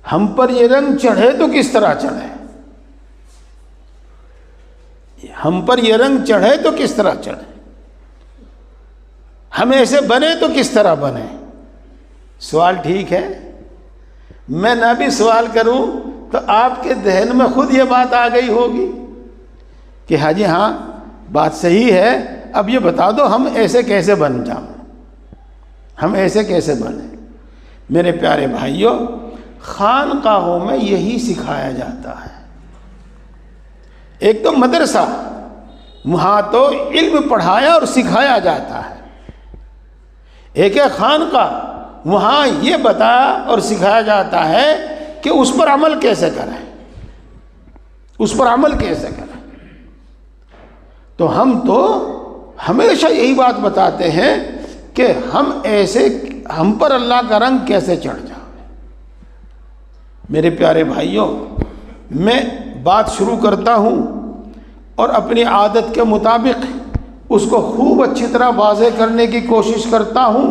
ہم پر یہ رنگ چڑھے تو کس طرح چڑھے، ہم پر یہ رنگ چڑھے تو کس طرح چڑھے، ہم ایسے بنے تو کس طرح بنے۔ سوال ٹھیک ہے، میں نہ بھی سوال کروں تو آپ کے ذہن میں خود یہ بات آ گئی ہوگی کہ ہاں جی ہاں بات صحیح ہے، اب یہ بتا دو ہم ایسے کیسے بن جائیں، ہم ایسے کیسے بنیں۔ میرے پیارے بھائیوں، خانقاہوں میں یہی سکھایا جاتا ہے۔ ایک تو مدرسہ، وہاں تو علم پڑھایا اور سکھایا جاتا ہے، ایک ہے خانقاہ، وہاں یہ بتایا اور سکھایا جاتا ہے کہ اس پر عمل کیسے کریں، اس پر عمل کیسے کریں۔ تو ہم تو ہمیشہ یہی بات بتاتے ہیں کہ ہم پر اللہ کا رنگ کیسے چڑھ جائے۔ میرے پیارے بھائیوں، میں بات شروع کرتا ہوں اور اپنی عادت کے مطابق اس کو خوب اچھی طرح واضح کرنے کی کوشش کرتا ہوں،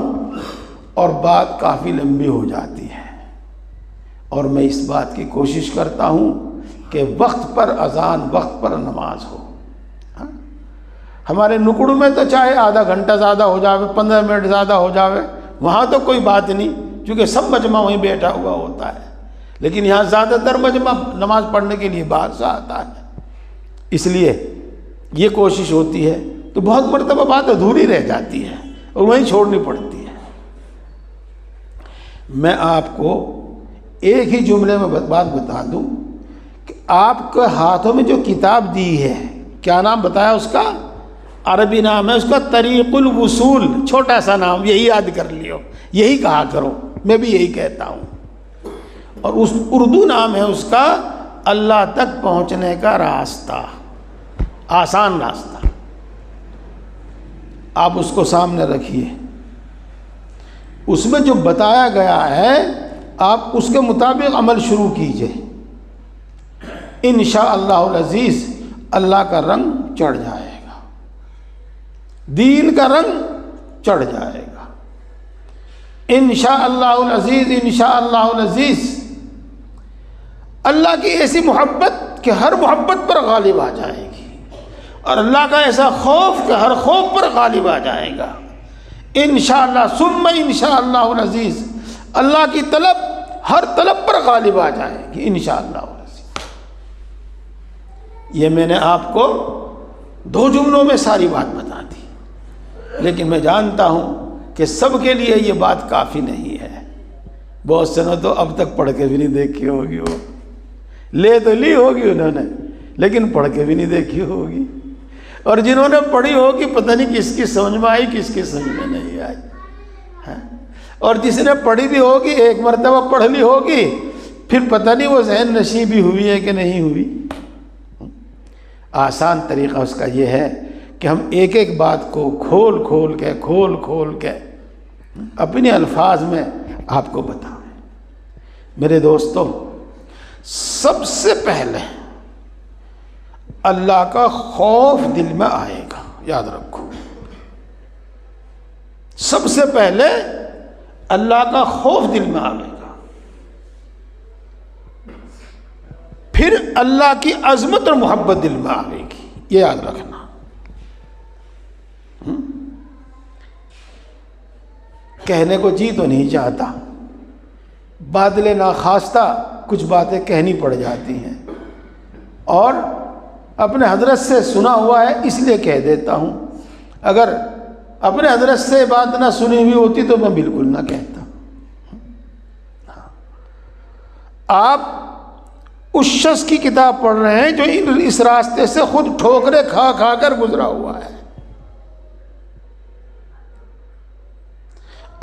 اور بات کافی لمبی ہو جاتی ہے، اور میں اس بات کی کوشش کرتا ہوں کہ وقت پر اذان، وقت پر نماز ہو۔ ہمارے نکڑ میں تو چاہے آدھا گھنٹہ زیادہ ہو جاوے، 15 منٹ زیادہ ہو جاوے، وہاں تو کوئی بات نہیں، کیونکہ سب مجمع وہیں بیٹھا ہوا ہوتا ہے، لیکن یہاں زیادہ تر مجمع نماز پڑھنے کے لیے باہر سے آتا ہے، اس لیے یہ کوشش ہوتی ہے، تو بہت مرتبہ بات ادھوری رہ جاتی ہے اور وہیں چھوڑنی پڑتی ہے۔ میں آپ کو ایک ہی جملے میں بات بتا دوں کہ آپ کے ہاتھوں میں جو کتاب دی ہے، کیا نام بتایا اس کا؟ عربی نام ہے اس کا طریق الوصول، چھوٹا سا نام، یہی یاد کر لیو، یہی کہا کرو، میں بھی یہی کہتا ہوں۔ اور اس اردو نام ہے اس کا اللہ تک پہنچنے کا راستہ، آسان راستہ۔ آپ اس کو سامنے رکھیے، اس میں جو بتایا گیا ہے آپ اس کے مطابق عمل شروع کیجئے، انشاءاللہ العزیز اللہ کا رنگ چڑھ جائے گا، دین کا رنگ چڑھ جائے گا انشاء اللہ العزیز انشاء اللہ العزیز، اللہ کی ایسی محبت کہ ہر محبت پر غالب آ جائے گی، اور اللہ کا ایسا خوف کہ ہر خوف پر غالب آ جائے گا۔ انشاءاللہ ثم انشاءاللہ العزیز، اللہ کی طلب ہر طلب پر غالب آ جائے گی انشاءاللہ العزیز۔ یہ میں نے آپ کو 2 جملوں میں ساری بات بتا دی، لیکن میں جانتا ہوں کہ سب کے لیے یہ بات کافی نہیں ہے۔ بہت سے نے تو اب تک پڑھ کے بھی نہیں دیکھی ہوگی، وہ لے تو لی ہوگی انہوں نے، لیکن پڑھ کے بھی نہیں دیکھی ہوگی، اور جنہوں نے پڑھی ہوگی پتہ نہیں کس کی سمجھ میں آئی کس کی سمجھ میں نہیں آئی، اور جس نے پڑھی بھی ہوگی ایک مرتبہ پڑھ لی ہوگی، پھر پتہ نہیں وہ ذہن نشیں بھی ہوئی ہے کہ نہیں ہوئی۔ آسان طریقہ اس کا یہ ہے کہ ہم ایک ایک بات کو کھول کھول کے اپنے الفاظ میں آپ کو بتائیں۔ میرے دوستو، سب سے پہلے اللہ کا خوف دل میں آئے گا، یاد رکھو، سب سے پہلے اللہ کا خوف دل میں آئے گا، پھر اللہ کی عظمت اور محبت دل میں آئے گی، یہ یاد رکھنا۔ کہنے کو جی تو نہیں چاہتا، بادل ناخواستہ کچھ باتیں کہنی پڑ جاتی ہیں، اور اپنے حضرت سے سنا ہوا ہے اس لیے کہہ دیتا ہوں، اگر اپنے حضرت سے بات نہ سنی ہوئی ہوتی تو میں بالکل نہ کہتا۔ آپ اس شخص کی کتاب پڑھ رہے ہیں جو اس راستے سے خود ٹھوکریں کھا کھا کر گزرا ہوا ہے،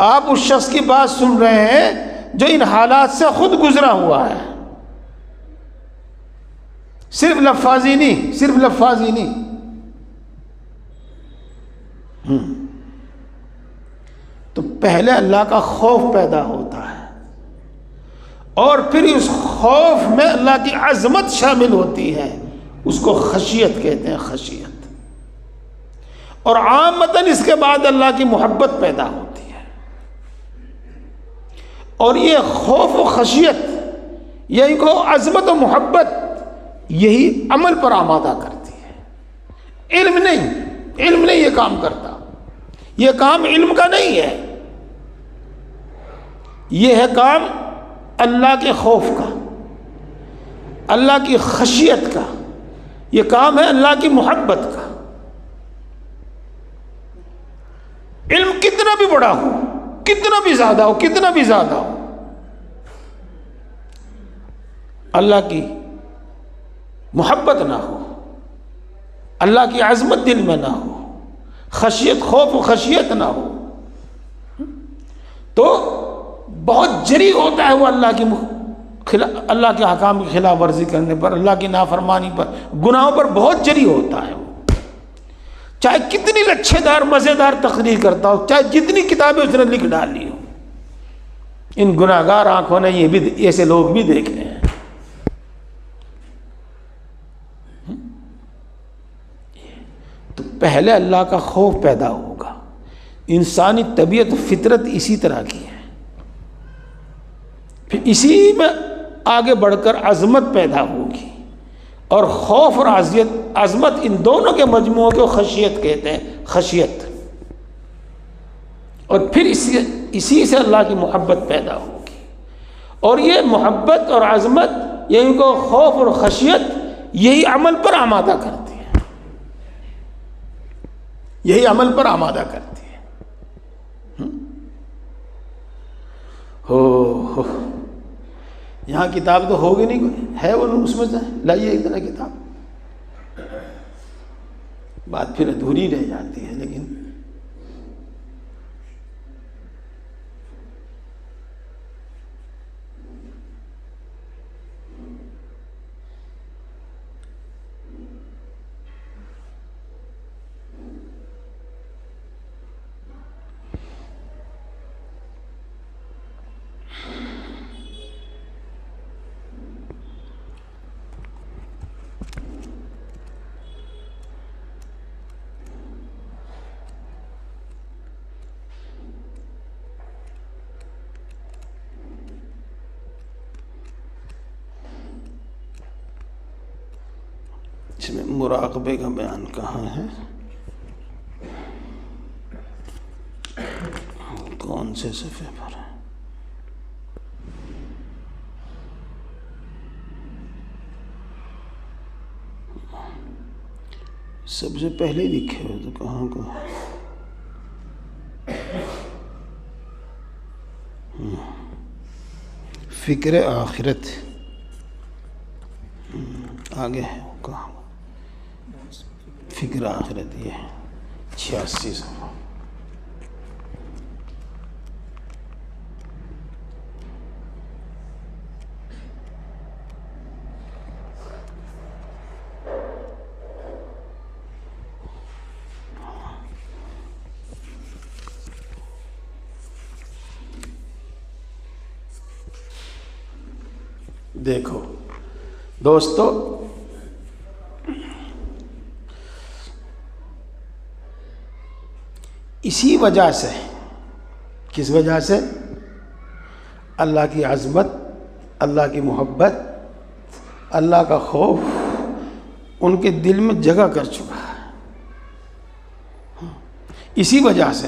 آپ اس شخص کی بات سن رہے ہیں جو ان حالات سے خود گزرا ہوا ہے، صرف لفاظی نہیں۔ تو پہلے اللہ کا خوف پیدا ہوتا ہے، اور پھر اس خوف میں اللہ کی عظمت شامل ہوتی ہے، اس کو خشیت کہتے ہیں، خشیت، اور عامتاً اس کے بعد اللہ کی محبت پیدا ہوتی ہے، اور یہ خوف و خشیت، یہی کو عظمت و محبت، یہی عمل پر آمادہ کرتی ہے، علم نہیں یہ کام کرتا، یہ کام علم کا نہیں ہے، یہ ہے کام اللہ کے خوف کا، اللہ کی خشیت کا، یہ کام ہے اللہ کی محبت کا۔ علم کتنا بھی بڑا ہو، کتنا بھی زیادہ ہو، اللہ کی محبت نہ ہو، اللہ کی عظمت دل میں نہ ہو، خشیت، خوف و خشیت نہ ہو، تو بہت جری ہوتا ہے وہ اللہ کے حکام کی خلاف ورزی کرنے پر، اللہ کی نافرمانی پر، گناہوں پر بہت جری ہوتا ہے وہ، چاہے کتنی لچھے دار مزیدار تقریر کرتا ہو، چاہے جتنی کتابیں اس نے لکھ ڈالی ہو۔ ان گناہگار آنکھوں نے یہ بھی ایسے لوگ بھی دیکھے ہیں۔ تو پہلے اللہ کا خوف پیدا ہوگا، انسانی طبیعت فطرت اسی طرح کی ہے، پھر اسی میں آگے بڑھ کر عظمت پیدا ہوگی، اور خوف اور عظمت ان دونوں کے مجموعوں کو خشیت کہتے ہیں، خشیت، اور پھر اسی سے اللہ کی محبت پیدا ہوگی، اور یہ محبت اور عظمت، یہ ان کو خوف اور خشیت، یہی عمل پر آمادہ کرتی ہے، یہی عمل پر آمادہ کرتی ہے۔ ہو یہاں کتاب تو ہوگی نہیں، کوئی ہے وہ اس میں سے لائیے ایک طرح کتاب، بات پھر ادھوری رہ جاتی ہے، لیکن اس میں مراقبے کا بیان کہاں ہے؟ کون سے صفحے پر ہے؟ سب سے پہلے لکھے ہوئے تو کہاں کو؟ فکر آخرت آگے ہے کہاں؟ فکر آخرت یہ ہے 86 صفحہ۔ دیکھو دوستو، اسی وجہ سے، کس وجہ سے؟ اللہ کی عظمت، اللہ کی محبت، اللہ کا خوف ان کے دل میں جگہ کر چکا ہے۔ اسی وجہ سے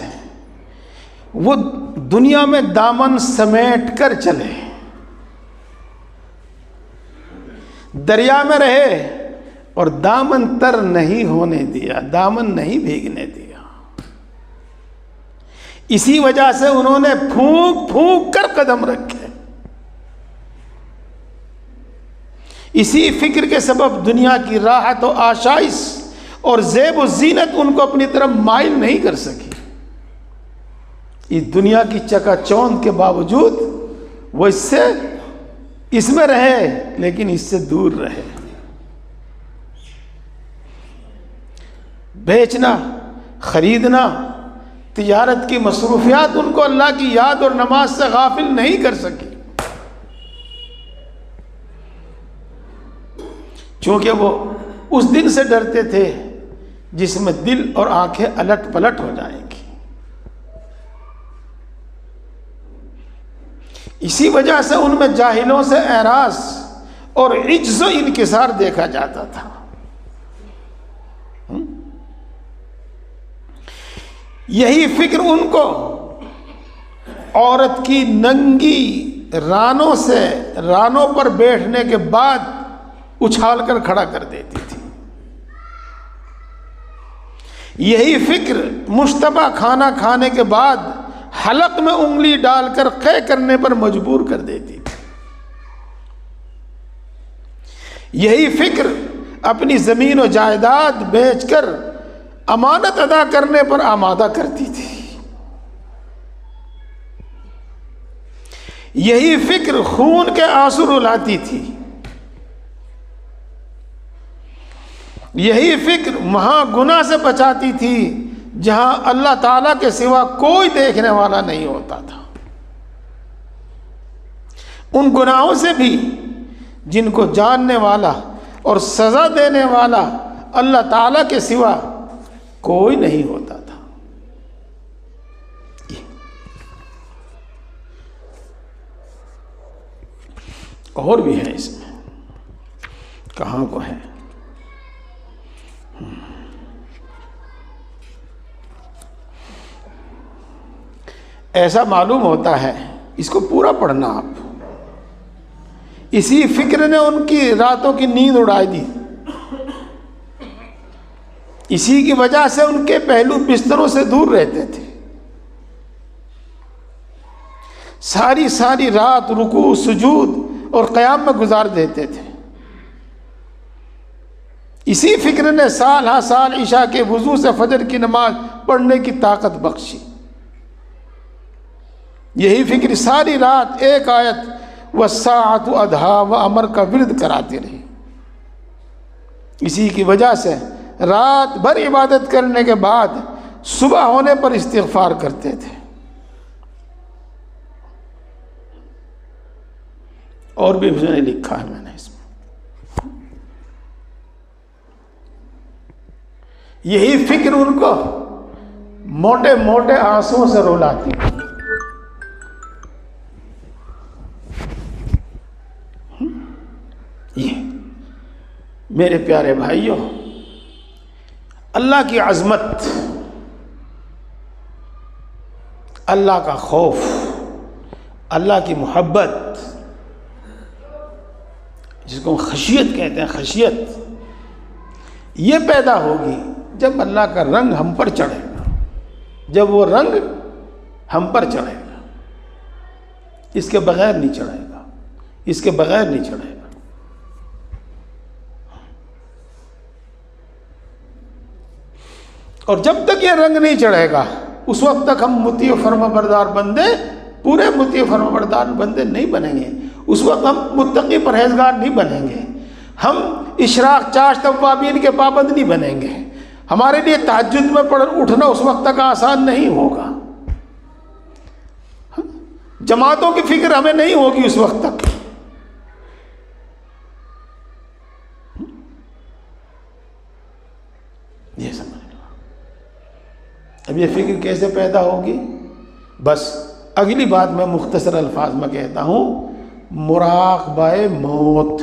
وہ دنیا میں دامن سمیٹ کر چلے، دریا میں رہے اور دامن تر نہیں ہونے دیا، دامن نہیں بھیگنے دیا۔ اسی وجہ سے انہوں نے پھونک پھونک کر قدم رکھے۔ اسی فکر کے سبب دنیا کی راحت و آشائش اور زیب و زینت ان کو اپنی طرف مائل نہیں کر سکی۔ اس دنیا کی چکا چوند کے باوجود وہ اس میں رہے، لیکن اس سے دور رہے۔ بیچنا، خریدنا، تجارت کی مصروفیات ان کو اللہ کی یاد اور نماز سے غافل نہیں کر سکی، چونکہ وہ اس دن سے ڈرتے تھے جس میں دل اور آنکھیں الٹ پلٹ ہو جائیں گی۔ اسی وجہ سے ان میں جاہلوں سے اعراض اور عجز و انکسار دیکھا جاتا تھا۔ یہی فکر ان کو عورت کی ننگی رانوں پر بیٹھنے کے بعد اچھال کر کھڑا کر دیتی تھی۔ یہی فکر مشتبہ کھانا کھانے کے بعد حلق میں انگلی ڈال کر قے کرنے پر مجبور کر دیتی تھی۔ یہی فکر اپنی زمین و جائیداد بیچ کر امانت ادا کرنے پر آمادہ کرتی تھی۔ یہی فکر خون کے آنسو رلاتی تھی۔ یہی فکر وہاں گناہ سے بچاتی تھی جہاں اللہ تعالیٰ کے سوا کوئی دیکھنے والا نہیں ہوتا تھا، ان گناہوں سے بھی جن کو جاننے والا اور سزا دینے والا اللہ تعالیٰ کے سوا کوئی نہیں ہوتا تھا۔ اور بھی ہے اس میں، کہاں کو ہے؟ ایسا معلوم ہوتا ہے، اس کو پورا پڑھنا آپ۔ اسی فکر نے ان کی راتوں کی نیند اڑا دی، اسی کی وجہ سے ان کے پہلو بستروں سے دور رہتے تھے، ساری رات رکوع، سجود اور قیام میں گزار دیتے تھے۔ اسی فکر نے سال ہا سال عشاء کے وضو سے فجر کی نماز پڑھنے کی طاقت بخشی۔ یہی فکر ساری رات ایک آیت وَالسَّاعَةُ أَدْهَا وَأَمَرْ کا ورد کراتی رہی۔ اسی کی وجہ سے رات بھر عبادت کرنے کے بعد صبح ہونے پر استغفار کرتے تھے۔ اور بھی لکھا ہے میں نے اس میں، یہی فکر ان کو موٹے موٹے آنسوؤں سے رلاتی۔ میرے پیارے بھائیوں، اللہ کی عظمت، اللہ کا خوف، اللہ کی محبت، جس کو خشیت کہتے ہیں، خشیت، یہ پیدا ہوگی جب اللہ کا رنگ ہم پر چڑھے گا، جب وہ رنگ ہم پر چڑھے گا، اس کے بغیر نہیں چڑھے گا، اس کے بغیر نہیں چڑھے گا۔ اور جب تک یہ رنگ نہیں چڑھے گا اس وقت تک ہم مطیع و فرما بردار بندے، پورے مطیع و فرما بردار بندے نہیں بنیں گے، اس وقت ہم متقی پرہیزگار نہیں بنیں گے، ہم اشراق چاشت اوابین کے پابند نہیں بنیں گے، ہمارے لیے تہجد میں پڑھ اٹھنا اس وقت تک آسان نہیں ہوگا، جماعتوں کی فکر ہمیں نہیں ہوگی اس وقت تک۔ یہ سمجھ لو۔ اب یہ فکر کیسے پیدا ہوگی؟ بس اگلی بات میں مختصر الفاظ میں کہتا ہوں، مراقبہ موت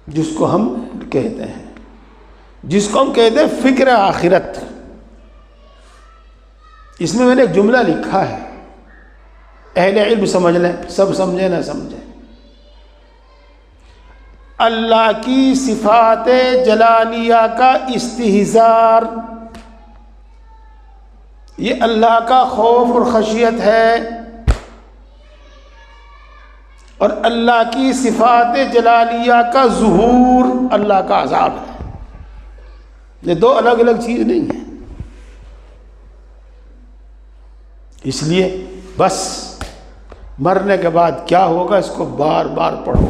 جس کو ہم کہتے ہیں، جس کو ہم کہتے ہیں فکر آخرت۔ اس میں نے ایک جملہ لکھا ہے، اہل علم سمجھ لیں، سب سمجھے نہ سمجھے۔ اللہ کی صفات جلالیہ کا استحضار، یہ اللہ کا خوف اور خشیت ہے، اور اللہ کی صفات جلالیہ کا ظہور اللہ کا عذاب ہے۔ یہ دو الگ الگ چیز نہیں ہیں۔ اس لیے بس مرنے کے بعد کیا ہوگا اس کو بار بار پڑھو،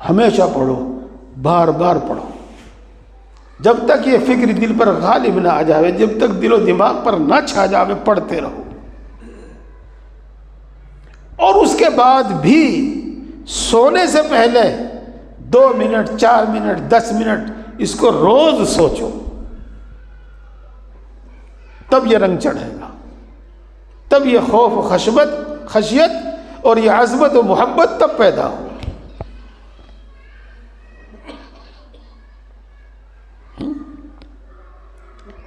ہمیشہ پڑھو، بار بار پڑھو، جب تک یہ فکر دل پر غالب نہ آ جاوے، جب تک دل و دماغ پر نہ چھا جاوے، پڑھتے رہو۔ اور اس کے بعد بھی سونے سے پہلے 2 منٹ، 4 منٹ، 10 منٹ اس کو روز سوچو، تب یہ رنگ چڑھے گا، تب یہ خوف و خشیت اور یہ عظمت و محبت تب پیدا ہو۔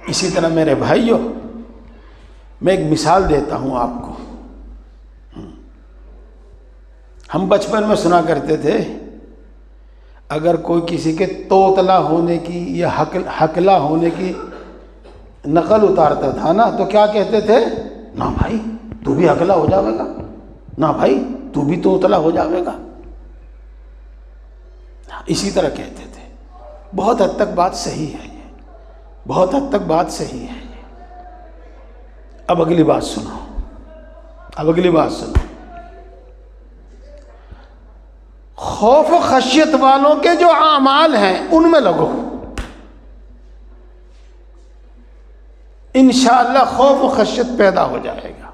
اسی طرح میرے بھائیوں، میں ایک مثال دیتا ہوں آپ کو۔ ہم بچپن میں سنا کرتے تھے، اگر کوئی کسی کے توتلا ہونے کی یا حقلا ہونے کی نقل اتارتا تھا نا، تو کیا کہتے تھے؟ نہ بھائی تو بھی حقلا ہو جاوے گا، نہ بھائی تو بھی توتلا ہو جاوے گا، اسی طرح کہتے تھے۔ بہت حد تک بات صحیح ہے، بہت حد تک بات صحیح ہے۔ اب اگلی بات سنو، اب اگلی بات سنو۔ خوف و خشیت والوں کے جو اعمال ہیں ان میں لگو، انشاءاللہ خوف و خشیت پیدا ہو جائے گا۔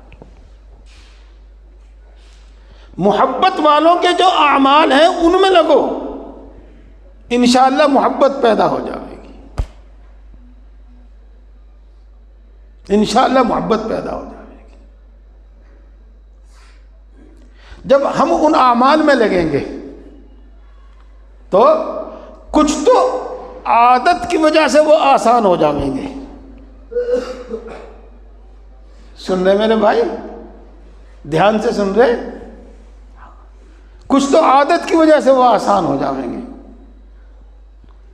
محبت والوں کے جو اعمال ہیں ان میں لگو، انشاءاللہ محبت پیدا ہو جائے گی، انشاءاللہ محبت پیدا ہو جائے گی۔ جب ہم ان اعمال میں لگیں گے تو کچھ تو عادت کی وجہ سے وہ آسان ہو جائیں گے۔ سن رہے میرے بھائی؟ دھیان سے سن رہے؟ کچھ تو عادت کی وجہ سے وہ آسان ہو جائیں گے،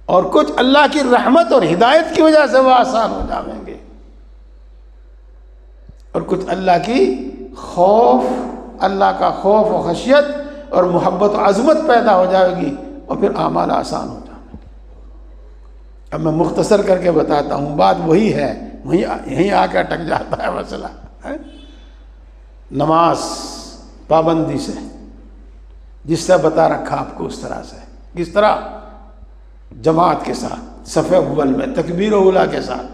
اور کچھ اللہ کی رحمت اور ہدایت کی وجہ سے وہ آسان ہو جائیں گے، اور کچھ اللہ کی خوف، اللہ کا خوف و خشیت اور محبت و عظمت پیدا ہو جائے گی، اور پھر اعمال آسان ہو جائیں گے۔ اب میں مختصر کر کے بتاتا ہوں، بات وہی ہے، یہیں آ کے اٹک جاتا ہے مسئلہ۔ نماز پابندی سے، جس طرح بتا رکھا آپ کو اس طرح سے، کس طرح؟ جماعت کے ساتھ، صف اول میں، تکبیر اولیٰ کے ساتھ،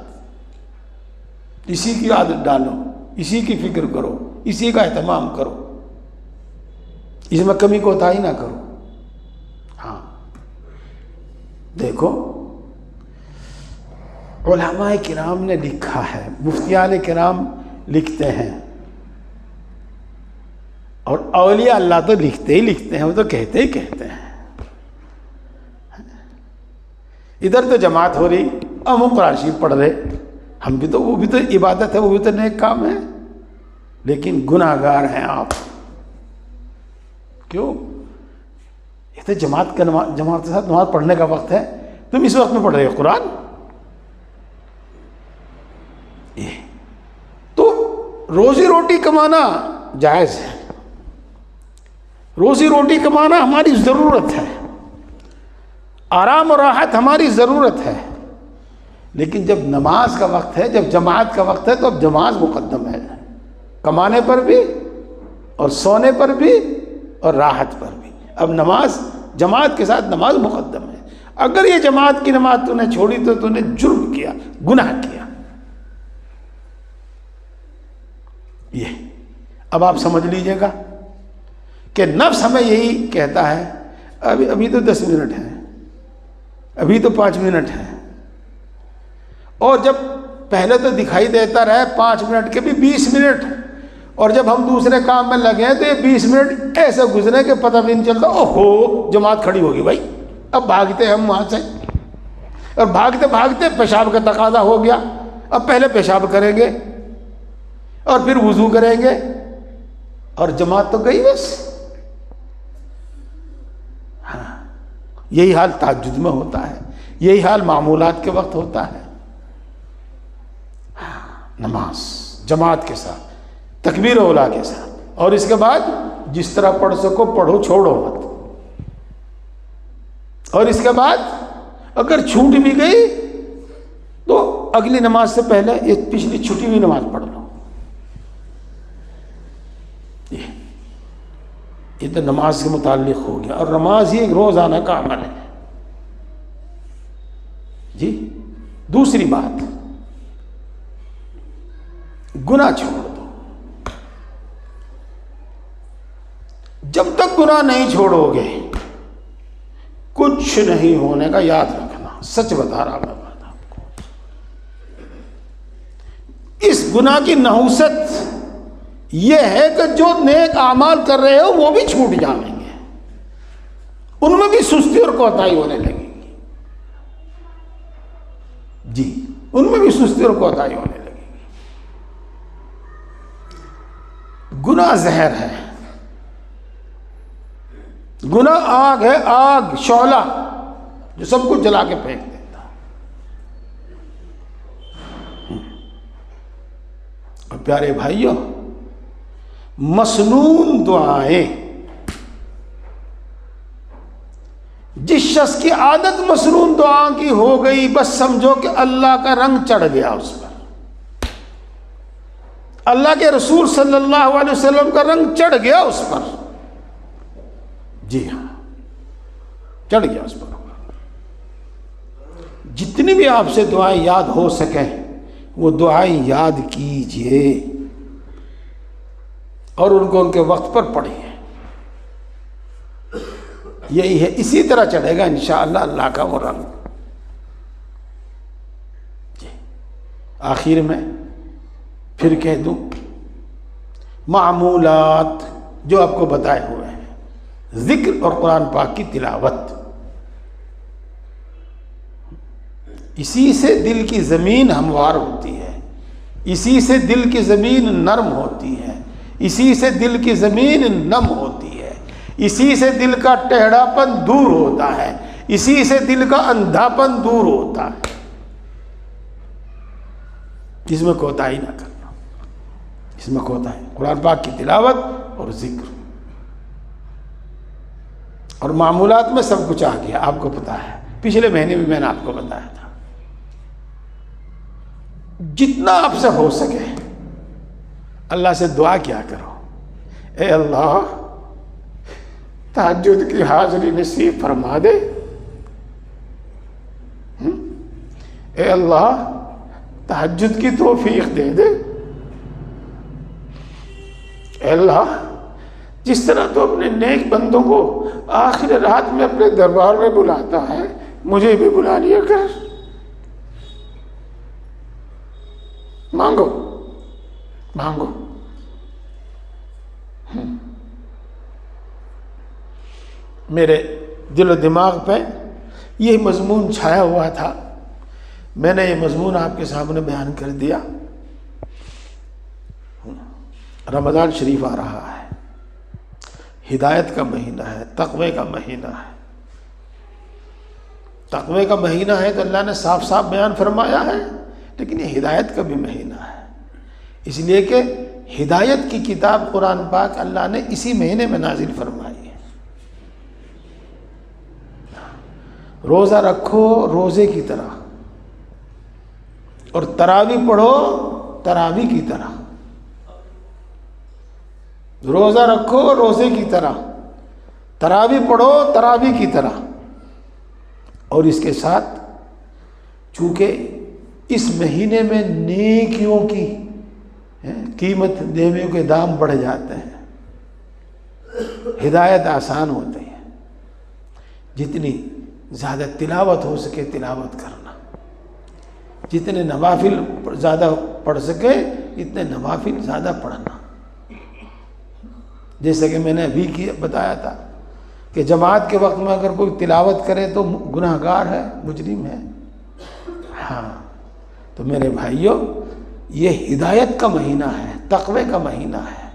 اسی کی عادت ڈالو، اسی کی فکر کرو، اسی کا اہتمام کرو، اس میں کمی کوتاہی نہ کرو۔ ہاں دیکھو، علماء کرام نے لکھا ہے، مفتیان کرام لکھتے ہیں، اور اولیاء اللہ تو لکھتے ہی لکھتے ہیں، وہ تو کہتے ہی کہتے ہیں۔ ادھر تو جماعت ہو رہی اور ہم قرآن شریف پڑھ رہے، ہم بھی تو، وہ بھی تو عبادت ہے، وہ بھی تو نیک کام ہے، لیکن گناہ گار ہیں آپ۔ کیوں؟ یہ تو جماعت کے ساتھ نماز پڑھنے کا وقت ہے، تم اس وقت میں پڑھ رہے ہو قرآن۔ تو روزی روٹی کمانا جائز ہے، روزی روٹی کمانا ہماری ضرورت ہے، آرام اور راحت ہماری ضرورت ہے، لیکن جب نماز کا وقت ہے، جب جماعت کا وقت ہے، تو اب نماز مقدم ہے، کمانے پر بھی اور سونے پر بھی اور راحت پر بھی۔ اب نماز، جماعت کے ساتھ نماز مقدم ہے۔ اگر یہ جماعت کی نماز تو نے چھوڑی تو تو نے جرم کیا، گناہ کیا۔ یہ اب آپ سمجھ لیجئے گا کہ نفس ہمیں یہی کہتا ہے، ابھی تو 10 منٹ ہیں، ابھی تو 5 منٹ ہیں، اور جب پہلے تو دکھائی دیتا رہے 5 منٹ کے بھی 20 منٹ، اور جب ہم دوسرے کام میں لگے ہیں تو یہ 20 منٹ ایسے گزرے کہ پتہ بھی نہیں چلتا، اوہو جماعت کھڑی ہوگی بھائی، اب بھاگتے ہم وہاں سے، اور بھاگتے بھاگتے پیشاب کا تقاضا ہو گیا، اب پہلے پیشاب کریں گے اور پھر وضو کریں گے، اور جماعت تو گئی بس۔ ہاں، یہی حال تہجد میں ہوتا ہے، یہی حال معمولات کے وقت ہوتا ہے۔ نماز جماعت کے ساتھ، تکبیر اولیٰ کے ساتھ، اور اس کے بعد جس طرح پڑھ سکو پڑھو، چھوڑو مت، اور اس کے بعد اگر چھوٹ بھی گئی تو اگلی نماز سے پہلے یہ پچھلی چھٹی ہوئی نماز پڑھ لو۔ یہ تو نماز کے متعلق ہو گیا، اور نماز ہی ایک روزانہ کا عمل ہے۔ جی دوسری بات، گناہ چھوڑ دو۔ جب تک گناہ نہیں چھوڑو گے کچھ نہیں ہونے کا، یاد رکھنا، سچ بتا رہا میں بات آپ کو۔ اس گناہ کی نحوست یہ ہے کہ جو نیک اعمال کر رہے ہو وہ بھی چھوٹ جائیں گے، ان میں بھی سستی اور کوتاہی ہونے لگے گی۔ جی ان میں بھی سستی اور کوتاہی ہونے لگے گی۔ گناہ زہر ہے، گناہ آگ ہے، آگ، شعلہ جو سب کچھ جلا کے پھینک دیتا۔ اور پیارے بھائیوں، مسنون دعائیں، جس شخص کی عادت مسنون دعاؤں کی ہو گئی، بس سمجھو کہ اللہ کا رنگ چڑھ گیا اس پر، اللہ کے رسول صلی اللہ علیہ وسلم کا رنگ چڑھ گیا اس پر۔ جی ہاں، چڑھ گیا اس پر۔ جتنی بھی آپ سے دعائیں یاد ہو سکیں وہ دعائیں یاد کیجئے، اور ان کو ان کے وقت پر پڑھیے۔ یہی ہے، اسی طرح چڑھے گا انشاءاللہ اللہ کا وہ رنگ۔ جی آخر میں پھر کہہ دوں، معمولات جو آپ کو بتائے ہوئے ہیں، ذکر اور قرآن پاک کی تلاوت، اسی سے دل کی زمین ہموار ہوتی ہے، اسی سے دل کی زمین نرم ہوتی ہے، اسی سے دل کی زمین نم ہوتی ہے، اسی سے دل کا ٹیڑھا پن دور ہوتا ہے، اسی سے دل کا اندھا پن دور ہوتا ہے۔ اس میں کوتاہی نہ کرنا، اس میں کوتاہی، قرآن پاک کی تلاوت اور ذکر اور معمولات میں سب کچھ آ گیا، آپ کو پتا ہے، پچھلے مہینے بھی میں نے آپ کو بتایا تھا۔ جتنا آپ سے ہو سکے اللہ سے دعا کیا کرو، اے اللہ تہجد کی حاضری نصیب فرما دے، اے اللہ تہجد کی توفیق دے دے، اے اللہ جس طرح تو اپنے نیک بندوں کو آخر رات میں اپنے دربار میں بلاتا ہے مجھے بھی بلا لیا کر۔ مانگو مانگو۔ میرے دل و دماغ پہ یہ مضمون چھایا ہوا تھا، میں نے یہ مضمون آپ کے سامنے بیان کر دیا۔ رمضان شریف آ رہا ہے، ہدایت کا مہینہ ہے، تقوی کا مہینہ ہے۔ تقوی کا مہینہ ہے تو اللہ نے صاف صاف بیان فرمایا ہے، لیکن یہ ہدایت کا بھی مہینہ ہے، اس لیے کہ ہدایت کی کتاب قرآن پاک اللہ نے اسی مہینے میں نازل فرمائی ہے۔ روزہ رکھو روزے کی طرح، اور تراویح پڑھو تراویح کی طرح۔ روزہ رکھو روزے کی طرح، تراویح پڑھو تراویح کی طرح، اور اس کے ساتھ چونکہ اس مہینے میں نیکیوں کی قیمت، نیکیوں کے دام بڑھ جاتے ہیں، ہدایت آسان ہوتی ہے۔ جتنی زیادہ تلاوت ہو سکے تلاوت کرنا، جتنے نوافل زیادہ پڑھ سکے اتنے نوافل زیادہ پڑھنا۔ جیسے کہ میں نے ابھی بتایا تھا کہ جماعت کے وقت میں اگر کوئی تلاوت کرے تو گناہ گار ہے، مجرم ہے۔ ہاں تو میرے بھائیوں، یہ ہدایت کا مہینہ ہے، تقوی کا مہینہ ہے۔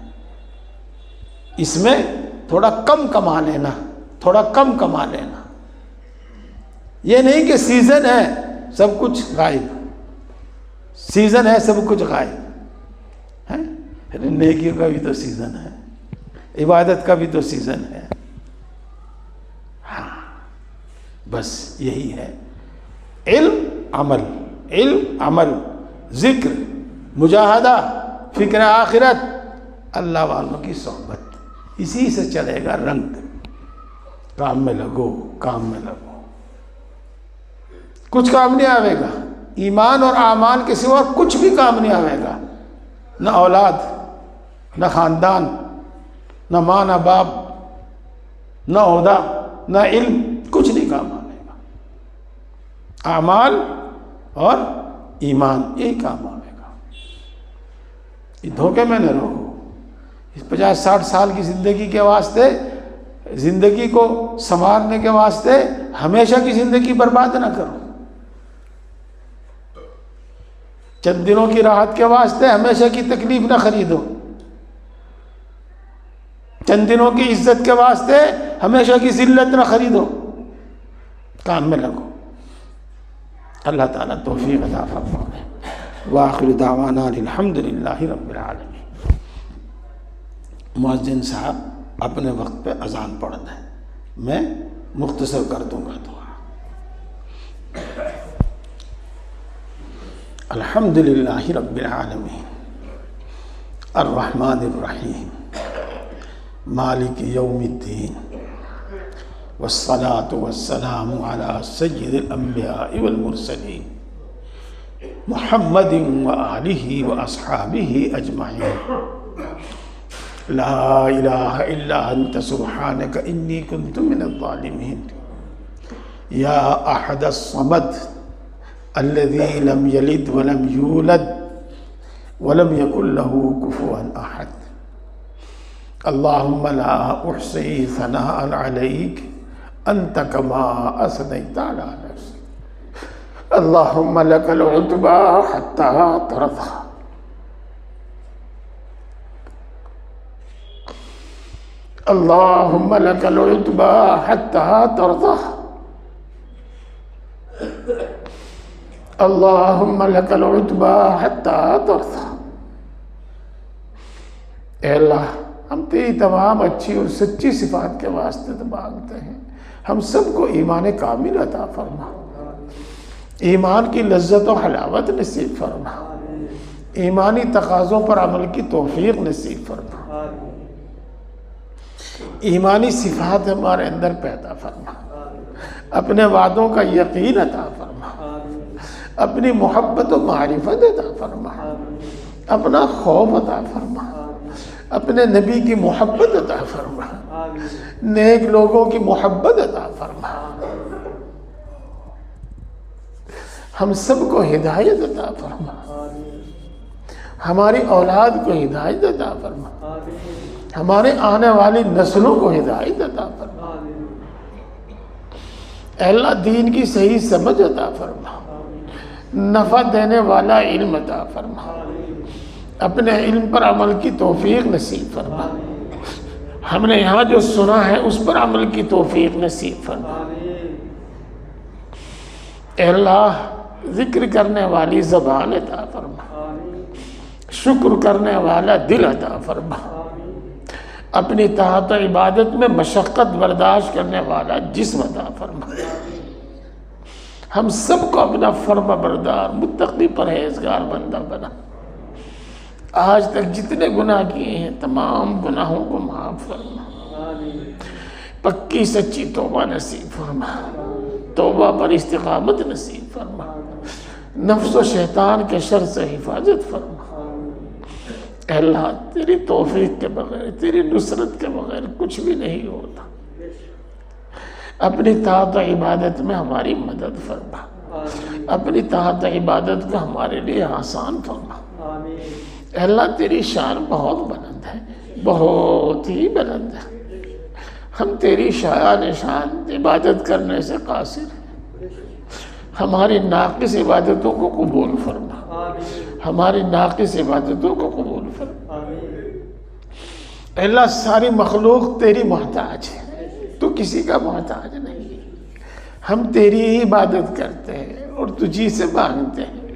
اس میں تھوڑا کم کما لینا، تھوڑا کم کما لینا۔ یہ نہیں کہ سیزن ہے سب کچھ غائب، سیزن ہے سب کچھ غائب ہے، نیکیوں کا بھی تو سیزن ہے، عبادت کا بھی تو سیزن ہے۔ ہاں بس یہی ہے، علم عمل، علم عمل، ذکر، مجاہدہ، فکر آخرت، اللہ والوں کی صحبت، اسی سے چلے گا رنگ۔ کام میں لگو، کام میں لگو، کچھ کام نہیں آئے گا، ایمان اور اعمال کے سوا کچھ بھی کام نہیں آئے گا، نہ اولاد، نہ خاندان، نہ ماں، نہ باپ، نہ عہدہ، نہ علم، کچھ نہیں کام آئے گا۔ اعمال اور ایمان یہی کام آئے گا۔ یہ دھوکے میں نہ رہو، اس 50-60 سال کی زندگی کے واسطے، زندگی کو سنوارنے کے واسطے ہمیشہ کی زندگی برباد نہ کرو، چند دنوں کی راحت کے واسطے ہمیشہ کی تکلیف نہ خریدو، چند دنوں کی عزت کے واسطے ہمیشہ کی ذلت نہ خریدو، کام میں لگو۔ اللہ تعالیٰ توفیق عطا فرمائے۔ وآخر دعوانا الحمدللہ رب العالمین۔ مؤذن صاحب اپنے وقت پہ اذان پڑھ دیں، میں مختصر کر دوں گا دعا۔ الحمدللہ رب العالمین الرحمن الرحیم مالک یوم الدین والصلاة والسلام على سید الانبیاء والمرسلین محمد وآلہ واصحابہ اجمعین۔ لا الہ الا انت سبحانک انی کنت من الظالمین۔ یا احد الصمد الذي لم يلد ولم يولد ولم يكن له كفوا احد۔ اللهم لا احصي ثناء عليك انت كما اثنيت على نفسك۔ اللهم لك العتبى حتى ترضى۔ اللهم لك العتبى حتى ترضى۔ اللہم لک العتبى حتی ترضى۔ اے اللہ، ہم تیری تمام اچھی اور سچی صفات کے واسطے تو مانگتے ہیں، ہم سب کو ایمان کامل عطا فرما، ایمان کی لذت و حلاوت نصیب فرما، ایمانی تقاضوں پر عمل کی توفیق نصیب فرما، ایمانی صفات ہمارے اندر پیدا فرما، اپنے وعدوں کا یقین عطا فرما، اپنی محبت و معرفت عطا فرما، اپنا خوف عطا فرما، اپنے نبی کی محبت عطا فرما، نیک لوگوں کی محبت عطا فرما، ہم سب کو ہدایت عطا فرما، ہماری اولاد کو ہدایت عطا فرما، ہمارے آنے والی نسلوں کو ہدایت عطا فرما۔ اے اللہ دین کی صحیح سمجھ عطا فرما، نفع دینے والا علم عطا فرما، اپنے علم پر عمل کی توفیق نصیب فرما، ہم نے یہاں جو سنا ہے اس پر عمل کی توفیق نصیب فرما۔ اے اللہ ذکر کرنے والی زبان عطا فرما، شکر کرنے والا دل عطا فرما، اپنی طاعت و عبادت میں مشقت برداشت کرنے والا جسم عطا فرما، ہم سب کو اپنا فرما بردار متقی پرہیزگار بندہ بنا۔ آج تک جتنے گناہ کیے ہیں تمام گناہوں کو معاف فرما، پکی سچی توبہ نصیب فرما، توبہ پر استقامت نصیب فرما، نفس و شیطان کے شر سے حفاظت فرما۔ اے اللہ تیری توفیق کے بغیر، تیری نصرت کے بغیر کچھ بھی نہیں ہوتا، اپنی طاعت و عبادت میں ہماری مدد فرما، اپنی طاعت و عبادت کو ہمارے لیے آسان فرما۔ اے اللہ تیری شان بہت بلند ہے، بہت ہی بلند ہے، ہم تیری شان عبادت کرنے سے قاصر ہیں، ہماری ناقص عبادتوں کو قبول فرما، ہماری ناقص عبادتوں کو قبول فرما۔ اے اللہ ساری مخلوق تیری محتاج ہے، تو کسی کا محتاج نہیں، ہم تیری ہی عبادت کرتے ہیں اور تجھی سے مانگتے ہیں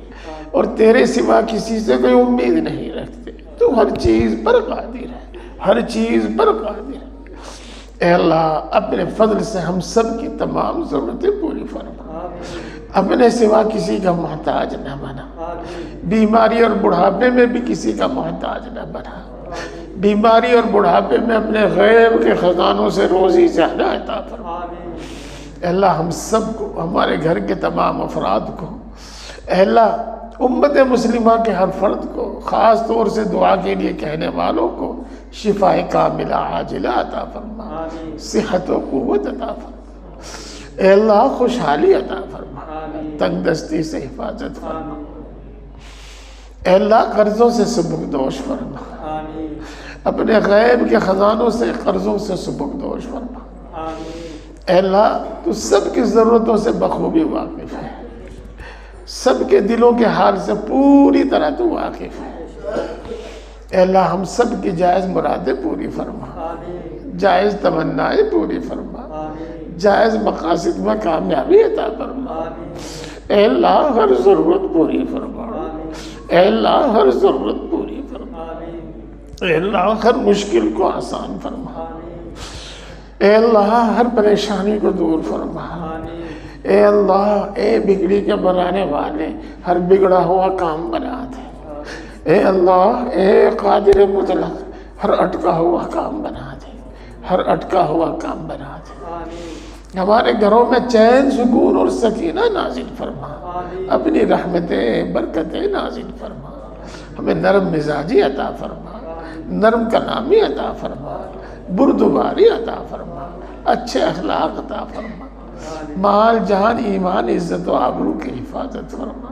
اور تیرے سوا کسی سے کوئی امید نہیں رکھتے، تو ہر چیز پر قادر ہے، ہر چیز پر قادر ہے۔ اے اللہ اپنے فضل سے ہم سب کی تمام ضرورتیں پوری فرما، اپنے سوا کسی کا محتاج نہ بنا، بیماری اور بڑھاپے میں بھی کسی کا محتاج نہ بنا، بیماری اور بڑھاپے میں اپنے غیب کے خزانوں سے روزی زیادہ عطا فرما۔ اے اللہ ہم سب کو، ہمارے گھر کے تمام افراد کو، اے اللہ امت مسلمہ کے ہر فرد کو، خاص طور سے دعا کے لیے کہنے والوں کو شفا کاملہ عاجلہ عطا فرما، صحت و قوت عطا فرما، اے اللہ خوشحالی عطا فرما، تنگ دستی سے حفاظت فرما، اے اللہ قرضوں سے سبکدوش فرما، اپنے غیب کے خزانوں سے قرضوں سے سبکدوش فرما۔ اے اللہ تو سب کی ضرورتوں سے بخوبی واقف ہے، سب کے دلوں کے حال سے پوری طرح تو واقف ہے۔ اے اللہ ہم سب کی جائز مرادیں پوری فرما، جائز تمنائیں پوری فرما، جائز مقاصد میں کامیابی عطا فرما۔ اے اللہ ہر ضرورت پوری فرما، اے اللہ ہر ضرورت پوری فرما، اے اللہ ہر مشکل کو آسان فرما، اے اللہ ہر پریشانی کو دور فرما، اے اللہ اے بگڑی کے بنانے والے ہر بگڑا ہوا کام بنا دے، اے اللہ اے قادر مطلق ہر اٹکا ہوا کام بنا دے، ہر اٹکا ہوا کام بنا دے، ہمارے گھروں میں چین سکون اور سکینہ نازل فرما، اپنی رحمتیں برکتیں نازل فرما، ہمیں نرم مزاجی عطا فرما، نرم کلامی عطا فرما، بردباری عطا فرما، اچھے اخلاق عطا فرما، مال جان ایمان عزت و آبرو کی حفاظت فرما،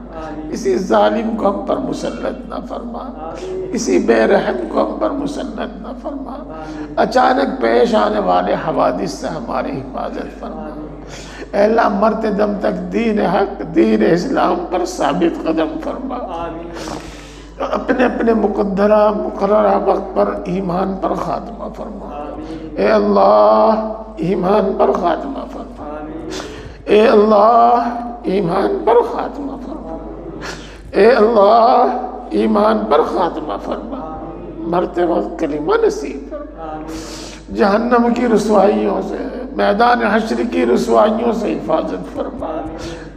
کسی ظالم کو ہم پر مسلط نہ فرما، کسی بے رحم کو ہم پر مسلط نہ فرما، اچانک پیش آنے والے حوادث سے ہماری حفاظت فرما۔ اے اللہ مرتے دم تک دین حق دین اسلام پر ثابت قدم فرما، اپنے اپنے مقررہ وقت پر ایمان پر خاتمہ فرما، اے اللہ ایمان پر خاتمہ فرما، اے اللہ ایمان پر خاتمہ فرما، اے اللہ ایمان پر خاتمہ فرما، مرتے وقت کلمہ نصیب فرما، جہنم کی رسوائیوں سے، میدان حشر کی رسوائیوں سے حفاظت فرما،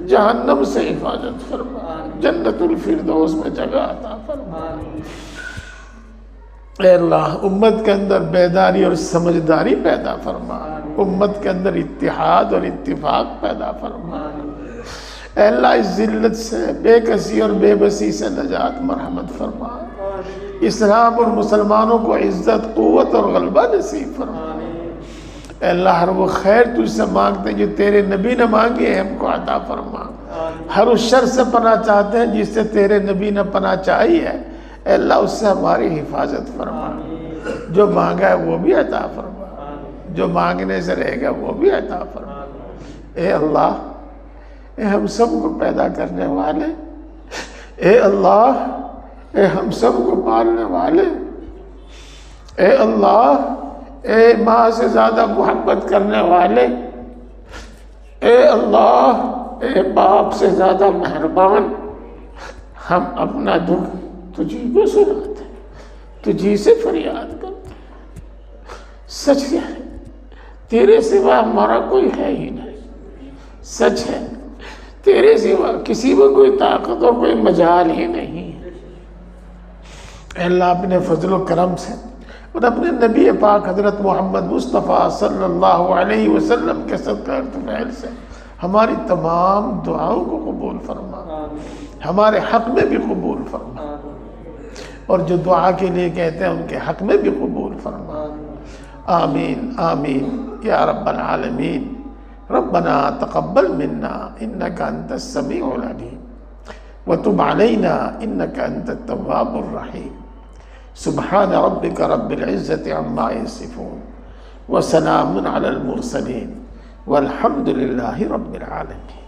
جہنم سے حفاظت فرما، جنت الفردوس میں جگہ عطا فرما۔ اے اللہ امت کے اندر بیداری اور سمجھداری پیدا فرما، امت کے اندر اتحاد اور اتفاق پیدا فرما۔ اے اللہ اس ذلت سے، بے کسی اور بے بسی سے نجات مرحمت فرما، اسلام اور مسلمانوں کو عزت قوت اور غلبہ نصیب فرما۔ اے اللہ ہر وہ خیر تجھ سے مانگتے ہیں جو تیرے نبی نے مانگی ہے ہم کو عطا فرما، ہر اس شر سے پناہ چاہتے ہیں جس سے تیرے نبی نے پناہ چاہی ہے، اے اللہ اس سے ہماری حفاظت فرما، جو مانگا ہے وہ بھی عطا فرما، جو مانگنے سے رہے گا وہ بھی عطا فرما۔ اے اللہ، اے ہم سب کو پیدا کرنے والے، اے اللہ، اے ہم سب کو پالنے والے، اے اللہ، اے ماں سے زیادہ محبت کرنے والے، اے اللہ، اے باپ سے زیادہ مہربان، ہم اپنا دکھ تجھی کو سناتے، تجھی سے فریاد کرتے۔ سچ ہے، تیرے سوا ہمارا کوئی ہے ہی نہیں، سچ ہے تیرے سوا کسی میں کوئی طاقت اور کوئی مجال ہی نہیں ہے۔ اے اللہ، اپنے فضل و کرم سے اور اپنے نبی پاک حضرت محمد مصطفیٰ صلی اللہ علیہ وسلم کے صدقہ فعل سے ہماری تمام دعاؤں کو قبول فرما، ہمارے حق میں بھی قبول فرما، اور جو دعا کے لیے کہتے ہیں ان کے حق میں بھی قبول فرما۔ آمین آمین یا رب العالمین۔ ربنا تقبل منا انك انت السميع العليم وتب علينا انك انت التواب الرحيم۔ سبحان ربك رب العزة عما يصفون وسلام على المرسلين والحمد لله رب العالمين۔